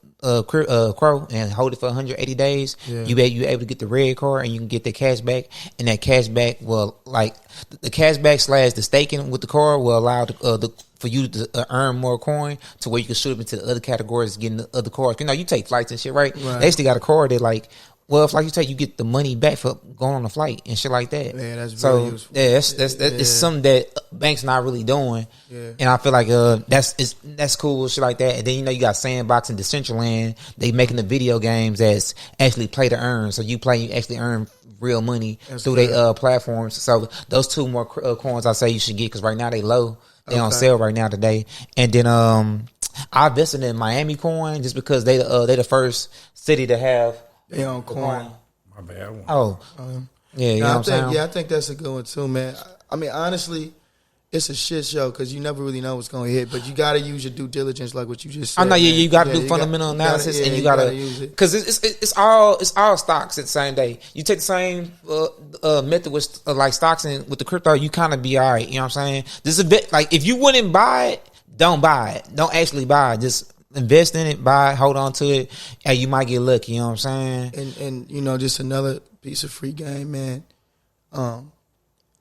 Speaker 3: Crow and hold it for 180 days, you able to get the red card and you can get the cash back. And that cash back will the cash back / the staking with the card will allow for you to earn more coin to where you can shoot up into the other categories, getting the other cards. You take flights and shit, right? They actually got a card that well, if you take, you get the money back for going on a flight and shit like that.
Speaker 4: Yeah, that's very useful.
Speaker 3: Yeah, that's something that banks not really doing. Yeah. And I feel like that's cool, shit like that. And then you got Sandbox and Decentraland. They making the video games that's actually play to earn. So you actually earn real money through their platforms. So those two more coins I say you should get because right now they low. They on sale right now today. And then I invested in Miami coin just because they the first city to have.
Speaker 4: They on coin.
Speaker 2: My bad.
Speaker 3: Yeah, you know what I'm saying?
Speaker 4: Yeah, I think that's a good one too, man. I mean, honestly, it's a shit show because you never really know what's going to hit, but you got to use your due diligence, like what you just said.
Speaker 3: I know, you got to do fundamental analysis, and you got to use it because it's all stocks at the same day. You take the same method with like stocks and with the crypto, you kind of be all right. You know what I'm saying? This is a bit like if you wouldn't buy it, don't buy it. Don't actually buy it. Just invest in it, buy it, hold on to it, and you might get lucky. You know what I'm saying?
Speaker 4: And just another piece of free game, man.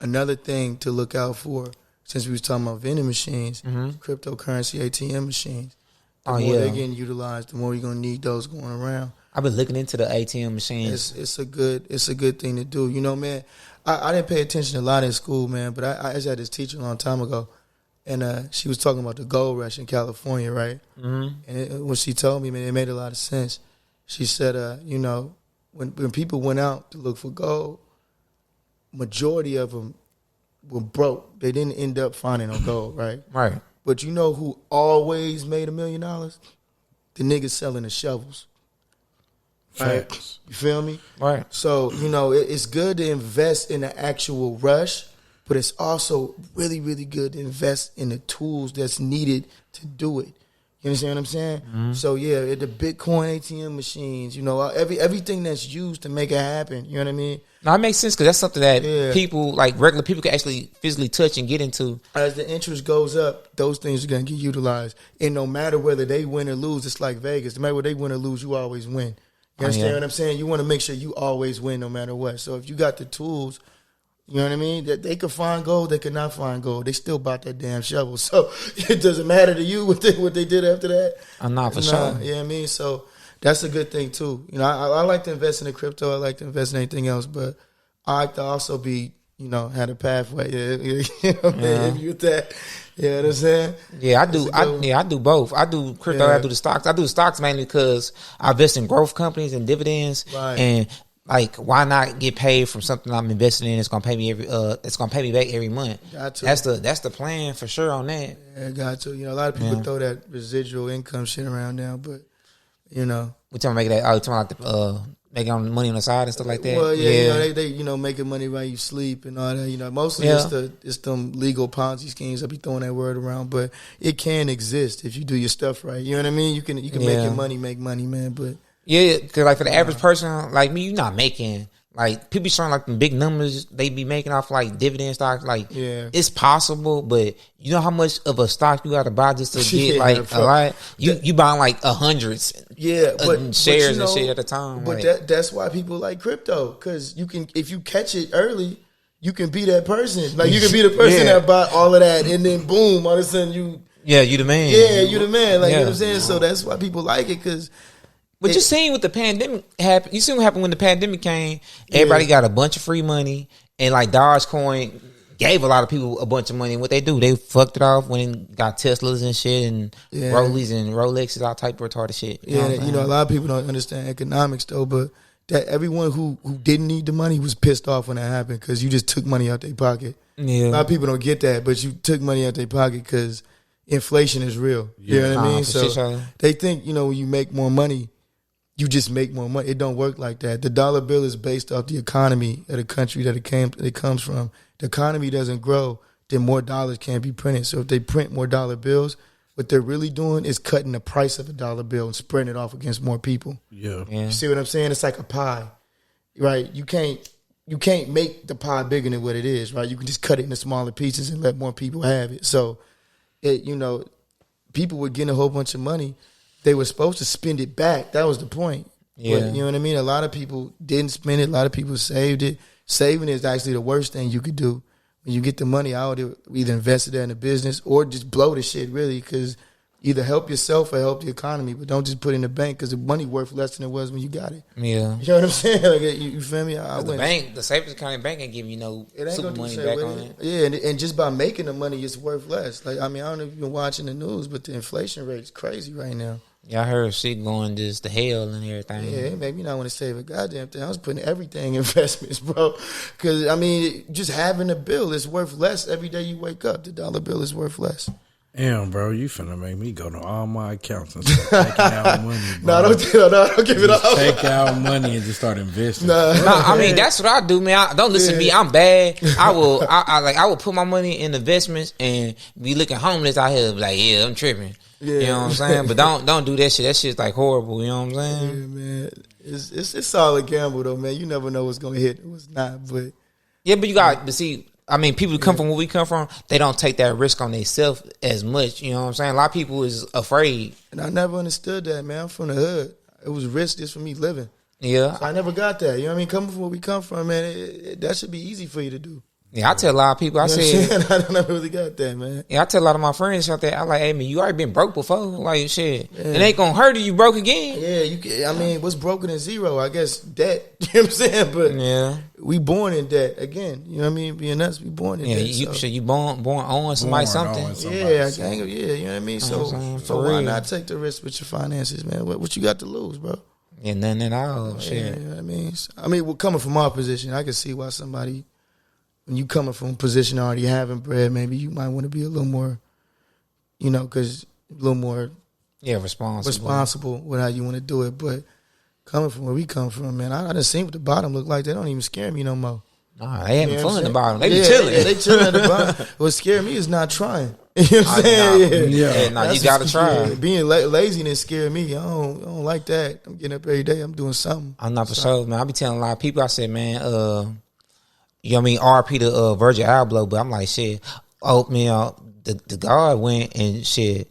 Speaker 4: Another thing to look out for, since we was talking about vending machines, cryptocurrency ATM machines. The more they're getting utilized, the more you're gonna need those going around.
Speaker 3: I've been looking into the ATM machines.
Speaker 4: It's a good thing to do. Man, I didn't pay attention a lot in school, man, but I just had this teacher a long time ago. And she was talking about the gold rush in California, right? Mm-hmm. And when she told me, man, it made a lot of sense. She said, when people went out to look for gold, majority of them were broke. They didn't end up finding no gold, right?
Speaker 3: Right.
Speaker 4: But you know who always made $1 million? The niggas selling the shovels. Right?
Speaker 2: Facts.
Speaker 4: You feel me?
Speaker 3: Right.
Speaker 4: So, it's good to invest in the actual rush, but it's also really, really good to invest in the tools that's needed to do it. You understand what I'm saying? Mm-hmm. So, the Bitcoin ATM machines, everything that's used to make it happen. You know what I mean?
Speaker 3: No, it makes sense because that's something that people, like regular people, can actually physically touch and get into.
Speaker 4: As the interest goes up, those things are going to get utilized. And no matter whether they win or lose, it's like Vegas. No matter whether they win or lose, you always win. You understand what I'm saying? You want to make sure you always win no matter what. So if you got the tools, you know what I mean? That they could find gold, they could not find gold. They still bought that damn shovel. So it doesn't matter to you what they did after that.
Speaker 3: I'm not for sure.
Speaker 4: You know what I mean? So that's a good thing too. I like to invest in the crypto. I like to invest in anything else, but I like to also be, had a pathway. If you that, you know what I'm saying?
Speaker 3: Yeah, I do. I do both. I do crypto. I do the stocks. I do the stocks mainly because I invest in growth companies and dividends.
Speaker 4: Right.
Speaker 3: And like, why not get paid from something I'm investing in? It's gonna pay me it's gonna pay me back every month.
Speaker 4: Got to.
Speaker 3: That's the plan for sure on that.
Speaker 4: Yeah, got to. A lot of people throw that residual income shit around now, but
Speaker 3: we talking make that. Oh, talking about making money on the side and stuff like that.
Speaker 4: Well, they making money while you sleep and all that. Mostly it's them legal Ponzi schemes. I be throwing that word around, but it can exist if you do your stuff right. You know what I mean? You can make your money, make money, man. But
Speaker 3: yeah, because like for the average person like me, you're not making like people be showing like the big numbers they be making off like dividend stocks. Like it's possible, but you know how much of a stock you got to buy just to get a lot. You buying like hundreds, shares and shit at a time.
Speaker 4: But that's why people like crypto, because you can, if you catch it early, you can be that person. Like you can be the person that bought all of that, and then boom, all of a sudden you
Speaker 3: the man.
Speaker 4: Yeah, you the man. Like you know what I'm saying. So that's why people like it, because.
Speaker 3: But you seen what the pandemic happened. You seen what happened when the pandemic came. Everybody got a bunch of free money, and like Dogecoin gave a lot of people a bunch of money. And what they do, they fucked it off when they got Teslas and shit, and Rollies and Rolexes, all type of retarded shit.
Speaker 4: A lot of people don't understand economics though, but that everyone who didn't need the money was pissed off when that happened because you just took money out their pocket. Yeah. A lot of people don't get that, but you took money out their pocket because inflation is real. You know what I mean? So they think when you make more money, you just make more money. It don't work like that. The dollar bill is based off the economy of the country that it comes from. The economy doesn't grow, then more dollars can't be printed. So if they print more dollar bills, what they're really doing is cutting the price of a dollar bill and spreading it off against more people. Yeah. You see what I'm saying? It's like a pie, right? You can't you can't make the pie bigger than what it is, right? You can just cut it into smaller pieces and let more people have it. So, people were getting a whole bunch of money. They were supposed to spend it back. That was the point.
Speaker 3: Yeah.
Speaker 4: But, you know what I mean? A lot of people didn't spend it. A lot of people saved it. Saving is actually the worst thing you could do. When you get the money out, either invest it in a business or just blow the shit, really, because either help yourself or help the economy, but don't just put it in the bank because the money worth less than it was when you got it.
Speaker 3: Yeah.
Speaker 4: You know what I'm saying? Like, you feel me?
Speaker 3: The safest kind of bank ain't give you no super money back on it.
Speaker 4: Yeah, and just by making the money, it's worth less. Like, I mean, I don't know if you've been watching the news, but the inflation rate is crazy right now.
Speaker 3: Yeah, I heard shit going just to hell and everything.
Speaker 4: Yeah, maybe you not want to save a goddamn thing. I was putting everything in investments, bro. Because, I mean, just having a bill is worth less every day you wake up. The dollar bill is worth less.
Speaker 2: Damn, bro, you finna make me go to all my accounts and start taking out money, bro.
Speaker 4: Don't give it up.
Speaker 2: Take out money and just start investing.
Speaker 3: I mean, that's what I do, man. Don't listen to me. I'm bad. I will put my money in investments and be looking homeless out here, like, yeah, I'm tripping. Yeah. You know what I'm saying? But don't do that shit. That shit's like horrible. You know what I'm saying?
Speaker 4: Yeah, man. It's solid gamble though, man. You never know what's gonna hit and what's not. But
Speaker 3: yeah, but see, I mean, people who come from where we come from, they don't take that risk on themselves as much. You know what I'm saying? A lot of people is afraid.
Speaker 4: And I never understood that, man. I'm from the hood. It was risk just for me living.
Speaker 3: Yeah.
Speaker 4: So I never got that. You know what I mean? Coming from where we come from, man, that should be easy for you to do.
Speaker 3: Yeah, I tell a lot of people, I
Speaker 4: never really got that, man.
Speaker 3: Yeah, I tell a lot of my friends out there, I'm like, hey, man, you already been broke before. Like, shit. Yeah. It ain't gonna hurt if you broke again.
Speaker 4: Yeah, I mean, what's broken is zero? I guess debt. You know what I'm saying? But
Speaker 3: yeah,
Speaker 4: we born in debt again. You know what I mean? Being us, we born in debt.
Speaker 3: You born owing somebody something.
Speaker 4: Yeah, you know what I mean? So why not take the risk with your finances, man? What you got to lose, bro?
Speaker 3: Yeah, nothing at all. Shit.
Speaker 4: You know what I mean? Well, coming from our position, I can see why somebody, when you coming from a position already having bread, maybe you might want to be a little more, because a little more responsible with how you want to do it. But coming from where we come from, man, I done seen what the bottom look like. They don't even scare me no more.
Speaker 3: Nah, they having fun at the bottom. They be chilling.
Speaker 4: Yeah, they chilling at the bottom. What scare me is not trying. You know what I'm saying?
Speaker 3: You gotta try.
Speaker 4: Yeah, being laziness scare me. I don't like that. I'm getting up every day. I'm doing something.
Speaker 3: I'm not for sure, man. I be telling a lot of people. I said, man, you know what I mean? RP to Virgil Abloh, but I'm like, shit. Oh man, the God went and shit.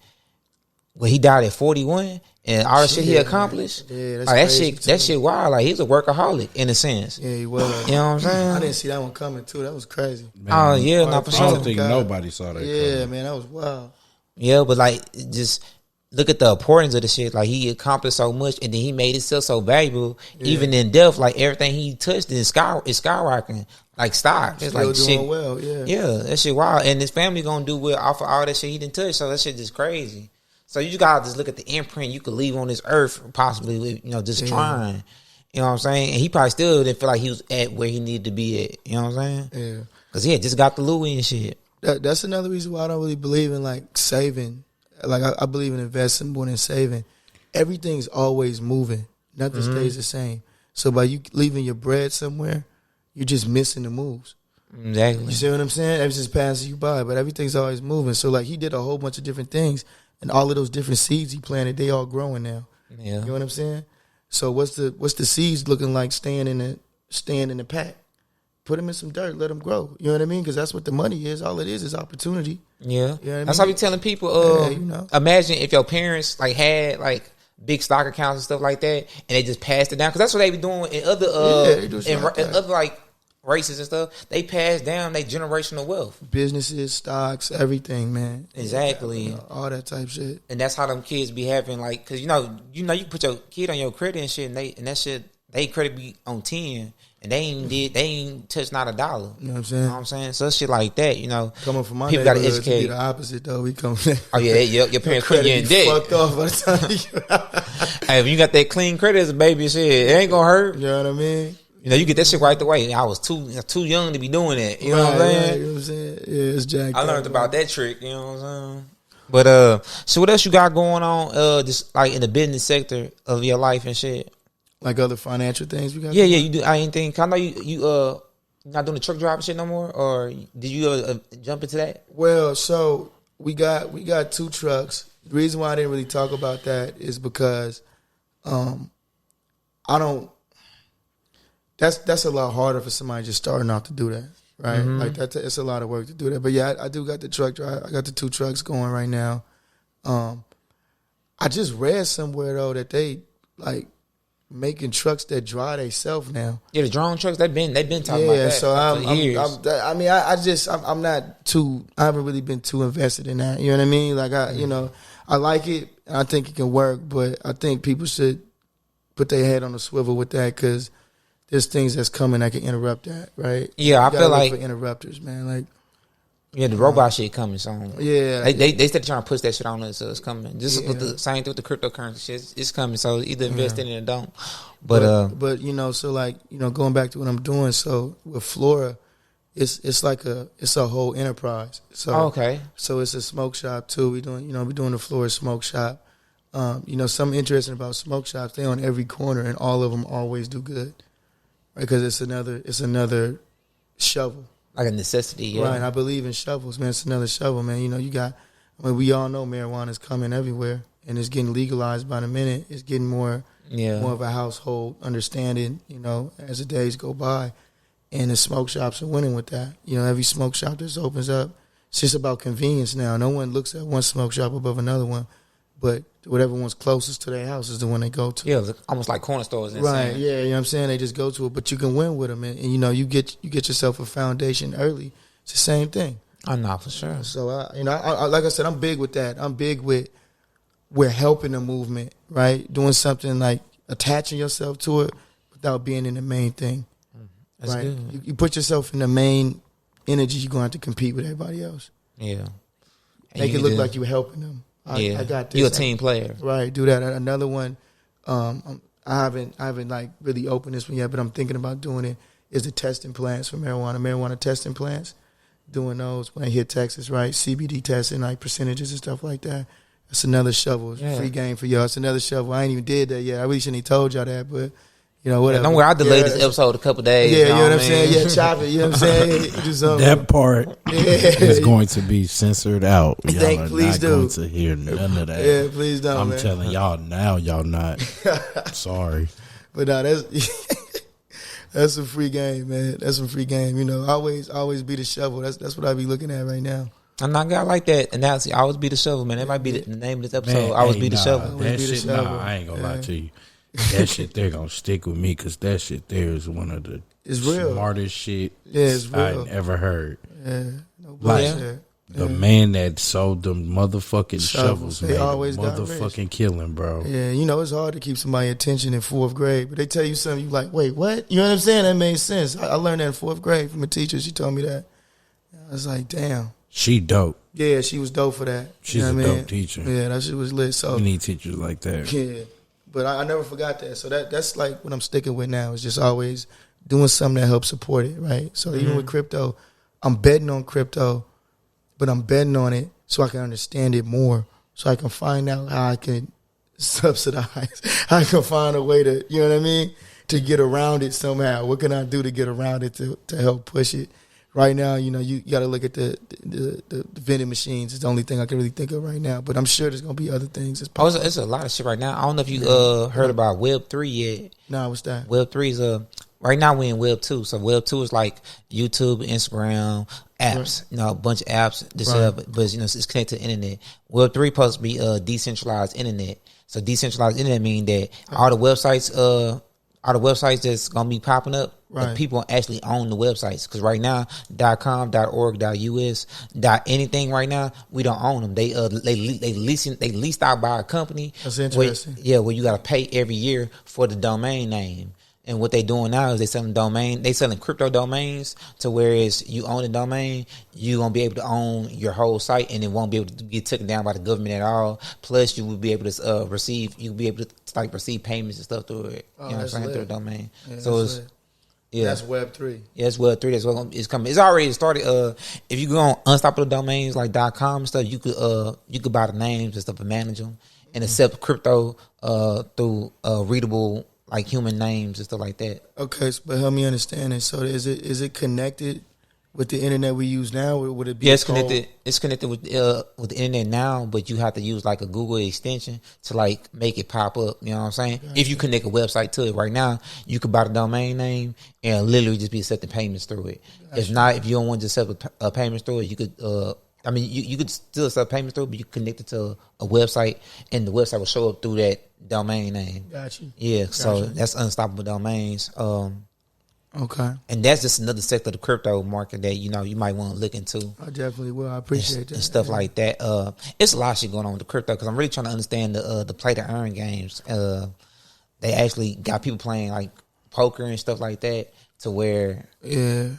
Speaker 3: Well, he died at 41, and all the shit he accomplished.
Speaker 4: Yeah,
Speaker 3: that shit wild. Like, he's a workaholic in a sense.
Speaker 4: Yeah, he was.
Speaker 3: You know what I'm saying?
Speaker 4: I didn't see that one coming too. That was crazy.
Speaker 2: Man,
Speaker 3: oh yeah, not for sure.
Speaker 2: I don't think nobody saw that.
Speaker 4: Yeah,
Speaker 2: coming.
Speaker 4: man, that was wild.
Speaker 3: Yeah, but like, just look at the importance of the shit. Like, he accomplished so much, and then he made himself so valuable. Yeah. Even in death, like everything he touched is skyrocketing. Like, stock. It's
Speaker 4: still
Speaker 3: like
Speaker 4: doing
Speaker 3: shit.
Speaker 4: Well, yeah.
Speaker 3: Yeah, that shit wild. And his family gonna do well off of all that shit he didn't touch. So that shit just crazy. So you gotta just look at the imprint you could leave on this earth, possibly, just trying. You know what I'm saying? And he probably still didn't feel like he was at where he needed to be at. You know what I'm saying?
Speaker 4: Yeah.
Speaker 3: Because he had just got the Louis and shit.
Speaker 4: That's another reason why I don't really believe in, like, saving. Like, I believe in investing more than saving. Everything's always moving. Nothing stays the same. So by you leaving your bread somewhere, you're just missing the moves.
Speaker 3: Exactly.
Speaker 4: You see what I'm saying? Everything's passing you by, but everything's always moving. So, like, he did a whole bunch of different things, and all of those different seeds he planted, they all growing now.
Speaker 3: Yeah.
Speaker 4: You know what I'm saying? So what's the seeds looking like staying in the pack? Put them in some dirt, let them grow. You know what I mean? Because that's what the money is. All it is opportunity.
Speaker 3: Yeah.
Speaker 4: You know what
Speaker 3: that's
Speaker 4: I
Speaker 3: why
Speaker 4: mean?
Speaker 3: I be telling people,
Speaker 4: Yeah,
Speaker 3: imagine if your parents like had like big stock accounts and stuff like that, and they just passed it down. Because that's what they be doing in other in other like races and stuff. They pass down their generational wealth,
Speaker 4: businesses, stocks, everything, man.
Speaker 3: Exactly,
Speaker 4: all that type shit.
Speaker 3: And that's how them kids be having, like, because you can put your kid on your credit and shit, and that shit, they credit be on 10. And they ain't touched not $1.
Speaker 4: You know what I'm saying?
Speaker 3: You know what I'm saying? So shit like that,
Speaker 4: Coming from my
Speaker 3: people got to
Speaker 4: neighborhood,
Speaker 3: educate.
Speaker 4: Be the opposite though. We come.
Speaker 3: Oh yeah, your parents put you in debt.
Speaker 4: Fucked off by the time.
Speaker 3: Hey, if you got that clean credit as a baby, shit, it ain't gonna hurt.
Speaker 4: You know what I mean?
Speaker 3: You get that shit right away. I was too young to be doing that. You know what I'm saying?
Speaker 4: Right, you know what I'm saying? Yeah, it's jacked.
Speaker 3: I learned about that trick. You know what I'm saying? But so what else you got going on? Just like in the business sector of your life and shit.
Speaker 4: Like other financial things we got?
Speaker 3: Yeah, you do. I ain't think. I know you not doing the truck driving shit no more, or did you jump into that?
Speaker 4: Well, so we got 2 trucks. The reason why I didn't really talk about that is because I don't that's a lot harder for somebody just starting off to do that, right?
Speaker 3: Mm-hmm.
Speaker 4: Like it's a lot of work to do that. But yeah, I do got the truck drive. I got the 2 trucks going right now. I just read somewhere though that they like making trucks that drive themselves now.
Speaker 3: Yeah, the drone trucks they've been talking about that for years.
Speaker 4: I'm not too. I haven't really been too invested in that. You know what I mean? Like I like it. And I think it can work, but I think people should put their head on the swivel with that because there's things that's coming that can interrupt that, right?
Speaker 3: Yeah, I feel like
Speaker 4: for interrupters, man. Like,
Speaker 3: yeah, the robot shit coming soon.
Speaker 4: Yeah,
Speaker 3: they started trying to push that shit on us, so it's coming. Just with the same thing with the cryptocurrency shit, it's coming. So either invest in it or don't. But
Speaker 4: so like going back to what I'm doing. So with Flora, it's a whole enterprise. So
Speaker 3: okay.
Speaker 4: So it's a smoke shop too. We're doing the Flora smoke shop. Something interesting about smoke shops, they on every corner and all of them always do good, right? Because it's another shovel.
Speaker 3: Like a necessity, yeah.
Speaker 4: Right, I believe in shovels, man. It's another shovel, man. We all know marijuana is coming everywhere, and it's getting legalized by the minute. It's getting more of a household understanding, as the days go by. And the smoke shops are winning with that. Every smoke shop that opens up, it's just about convenience now. No one looks at one smoke shop above another one, but whatever one's closest to their house is the one they go to.
Speaker 3: Yeah, almost like corner stores.
Speaker 4: Right, yeah, you know what I'm saying? They just go to it, but you can win with them. And you get yourself a foundation early. It's the same thing.
Speaker 3: I know, for sure.
Speaker 4: So, I like I said, I'm big with that. I'm big with we're helping the movement, right? Doing something like attaching yourself to it without being in the main thing.
Speaker 3: That's
Speaker 4: right?
Speaker 3: good.
Speaker 4: You put yourself in the main energy, you're going to have to compete with everybody else.
Speaker 3: Yeah.
Speaker 4: Make it look like you're helping them. I got this.
Speaker 3: You're a team player.
Speaker 4: Right, do that. Another one, I haven't like really opened this one yet, but I'm thinking about doing it, is the testing plants for marijuana testing plants. Doing those when I hit Texas, right? CBD testing, like percentages and stuff like that. That's another shovel. It's a free game for y'all. It's another shovel. I ain't even did that yet. I really shouldn't have told y'all that, but whatever.
Speaker 3: Don't worry, I delayed this episode a couple days.
Speaker 4: Yeah, you know what I'm saying? Yeah, chop it. You know what I'm saying?
Speaker 2: That part is going to be censored out. Y'all are
Speaker 4: please
Speaker 2: not going to hear none of that.
Speaker 4: Yeah, please don't.
Speaker 2: I'm
Speaker 4: man.
Speaker 2: telling y'all now, y'all not. Sorry.
Speaker 4: But no, that's a free game, man. That's a free game. Always be the shovel. That's what I be looking at right now.
Speaker 3: I'm not gonna like that analogy. Always be the shovel, man. That might be the name of this episode. Always be the shovel.
Speaker 2: That shit, I ain't gonna lie to you. That shit there gonna stick with me because that shit there is one of the smartest shit I ever heard.
Speaker 4: Yeah, no bullshit.
Speaker 2: The man that sold them motherfucking shovels
Speaker 4: they
Speaker 2: made
Speaker 4: always
Speaker 2: motherfucking killing, bro.
Speaker 4: Yeah, it's hard to keep somebody's attention in 4th grade, but they tell you something, you like, wait, what? You know what I'm saying? That made sense. I learned that in 4th grade from a teacher. She told me that. I was like, damn.
Speaker 2: She dope.
Speaker 4: Yeah, she was dope for that.
Speaker 2: She's a dope teacher.
Speaker 4: Yeah, that shit was lit. So
Speaker 2: we need teachers like that.
Speaker 4: Yeah, but I never forgot that. So that's like what I'm sticking with now. Is just always doing something that helps support it, right? So even with crypto, I'm betting on crypto, but I'm betting on it so I can understand it more, so I can find out how I can subsidize. How I can find a way to, you know what I mean, to get around it somehow. What can I do to get around it to help push it? Right now, you got to look at the vending machines. It's the only thing I can really think of right now. But I'm sure there's going to be other things.
Speaker 3: It's a lot of shit right now. I don't know if you heard about Web3 yet.
Speaker 4: No, what's that?
Speaker 3: Web3 is right now we're in Web 2. So Web 2 is like YouTube, Instagram, apps. Right. A bunch of apps. But it's connected to the internet. Web 3 supposed to be decentralized internet. So decentralized internet means that all the websites that's gonna be popping up, the people actually own the websites. Because right now, .com, .org, .us, anything right now, we don't own them. They leased out by a company.
Speaker 4: That's interesting.
Speaker 3: Where you gotta pay every year for the domain name. And what they doing now is they selling crypto domains to whereas you own the domain, you gonna be able to own your whole site and it won't be able to get taken down by the government at all. Plus, you will be able to receive payments and stuff through it. You know what I'm saying? Through the domain.
Speaker 4: Yeah,
Speaker 3: so it's
Speaker 4: lit. That's Web3.
Speaker 3: Yeah, it's Web3. That's what it's coming. It's already started. If you go on unstoppable domains like .com and stuff, you could buy the names and stuff and manage them and accept crypto through readable, like human names and stuff like that.
Speaker 4: Okay, but help me understand it. So is it connected with the internet we use now, would it be?
Speaker 3: Yeah, it's connected. It's connected with the internet now, but you have to use like a Google extension to like make it pop up. You know what I'm saying? Gotcha. If you connect a website to it right now, you could buy the domain name and literally just be accepting payments through it. Gotcha. If not, if you don't want to accept a payments through it, you could. You could still accept payments through it, but you connect it to a website, and the website will show up through that domain name.
Speaker 4: Gotcha.
Speaker 3: Yeah, so that's unstoppable domains.
Speaker 4: Okay.
Speaker 3: And that's just another sector of the crypto market that, you might want to look into.
Speaker 4: I definitely will. I appreciate that.
Speaker 3: And stuff like that. It's a lot of shit going on with the crypto because I'm really trying to understand the play to earn games. They actually got people playing like poker and stuff like that to where you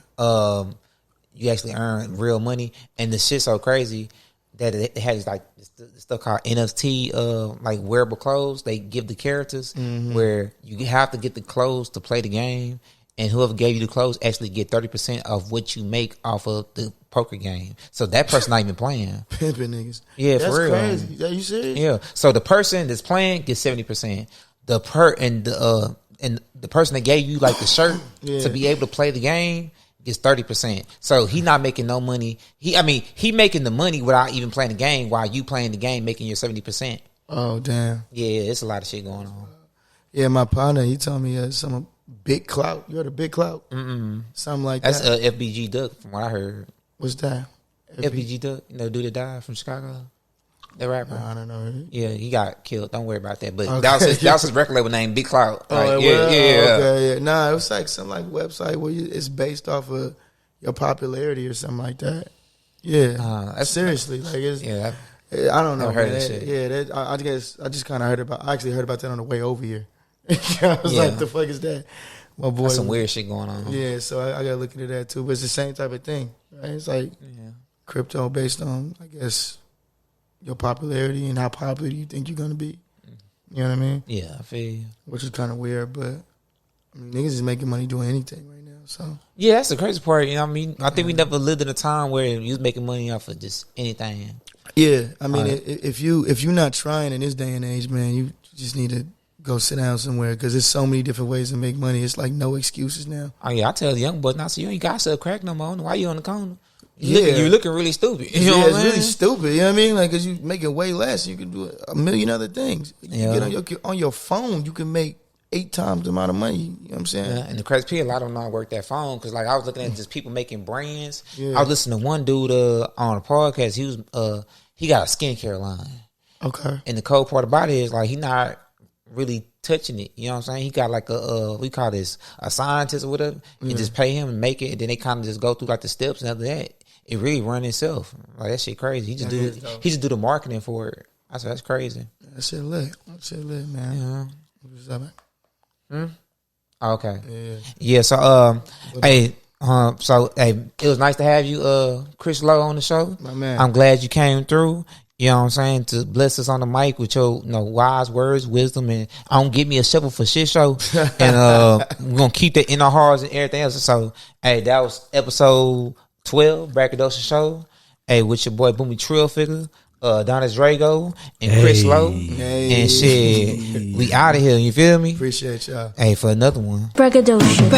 Speaker 3: actually earn real money. And the shit's so crazy that it has like this stuff called NFT, like wearable clothes. They give the characters where you have to get the clothes to play the game. And whoever gave you the clothes actually get 30% of what you make off of the poker game. So that person not even playing.
Speaker 4: Pimping niggas.
Speaker 3: Yeah,
Speaker 4: that's
Speaker 3: for real.
Speaker 4: Crazy. Are you serious?
Speaker 3: Yeah. So the person that's playing gets 70%. The person that gave you like the shirt to be able to play the game gets 30%. So he not making no money. He making the money without even playing the game while you playing the game making your 70%.
Speaker 4: Oh damn.
Speaker 3: Yeah, it's a lot of shit going on.
Speaker 4: Yeah, my partner, he told me some Big Clout. You heard of Big Clout? Something like
Speaker 3: that's
Speaker 4: that.
Speaker 3: That's FBG Duck from what I heard.
Speaker 4: What's that?
Speaker 3: FBG Duck, dude that died from Chicago, the rapper.
Speaker 4: I don't know.
Speaker 3: Yeah, he got killed. Don't worry about that. But that was his record label name, Big Clout.
Speaker 4: Like,
Speaker 3: yeah.
Speaker 4: Okay, yeah. Nah, it was like some like website where it's based off of your popularity or something like that. Yeah, seriously, like it's. Yeah, I don't know.
Speaker 3: Heard that shit.
Speaker 4: Yeah, I guess I just kind of heard about. I actually heard about that on the way over here. I was like, the fuck is that? My boy,
Speaker 3: that's some weird shit going on.
Speaker 4: Yeah, so I gotta look into that too. But it's the same type of thing, right? It's like crypto based on, I guess, your popularity and how popular you think you're gonna be. You know what I mean?
Speaker 3: Yeah, I feel you.
Speaker 4: Which is kind of weird, but niggas is making money doing anything right now. So
Speaker 3: yeah, that's the crazy part. You know what I mean? I think we never lived in a time where you was making money off of just anything.
Speaker 4: Yeah, I mean, if you're not trying in this day and age, man, you just need to go sit down somewhere because there's so many different ways to make money. It's like no excuses now.
Speaker 3: Oh yeah, I tell the young boys now, so you ain't got to crack no more. Why you on the corner? You're looking really stupid. You know what
Speaker 4: it's really stupid. You know what I mean? Like, because you making way less, you can do a million other things. You get on your phone, you can make 8 times the amount of money. You know what I'm saying?
Speaker 3: Yeah, and the crazy part, a lot of them not work that phone because, like, I was looking at just people making brands. Yeah. I was listening to one dude on a podcast. He got a skincare line.
Speaker 4: Okay.
Speaker 3: And the cold part about it is like he not really touching it. You know what I'm saying? He got like we call this a scientist or whatever, and just pay him and make it, and then they kind of just go through like the steps, and after that, it really run itself. Like that shit crazy. He just do the marketing for it. I said that's crazy.
Speaker 4: That shit lit. That shit lit, man.
Speaker 3: Yeah.
Speaker 4: What's up,
Speaker 3: man? Okay. Yeah. So it was nice to have you, chrisLo, on the show.
Speaker 4: My man.
Speaker 3: I'm glad you came through. You know what I'm saying? To bless us on the mic with your wise words, wisdom, and I don't give me a shovel for shit show. And we're gonna keep that in our hearts and everything else. So that was episode 12, Braggadocio Show. With your boy Boomy Trill Figure, Donis Drago, and chrisLo. And shit, we out of here, you feel me?
Speaker 4: Appreciate y'all.
Speaker 3: For another one.
Speaker 1: Braggadocio.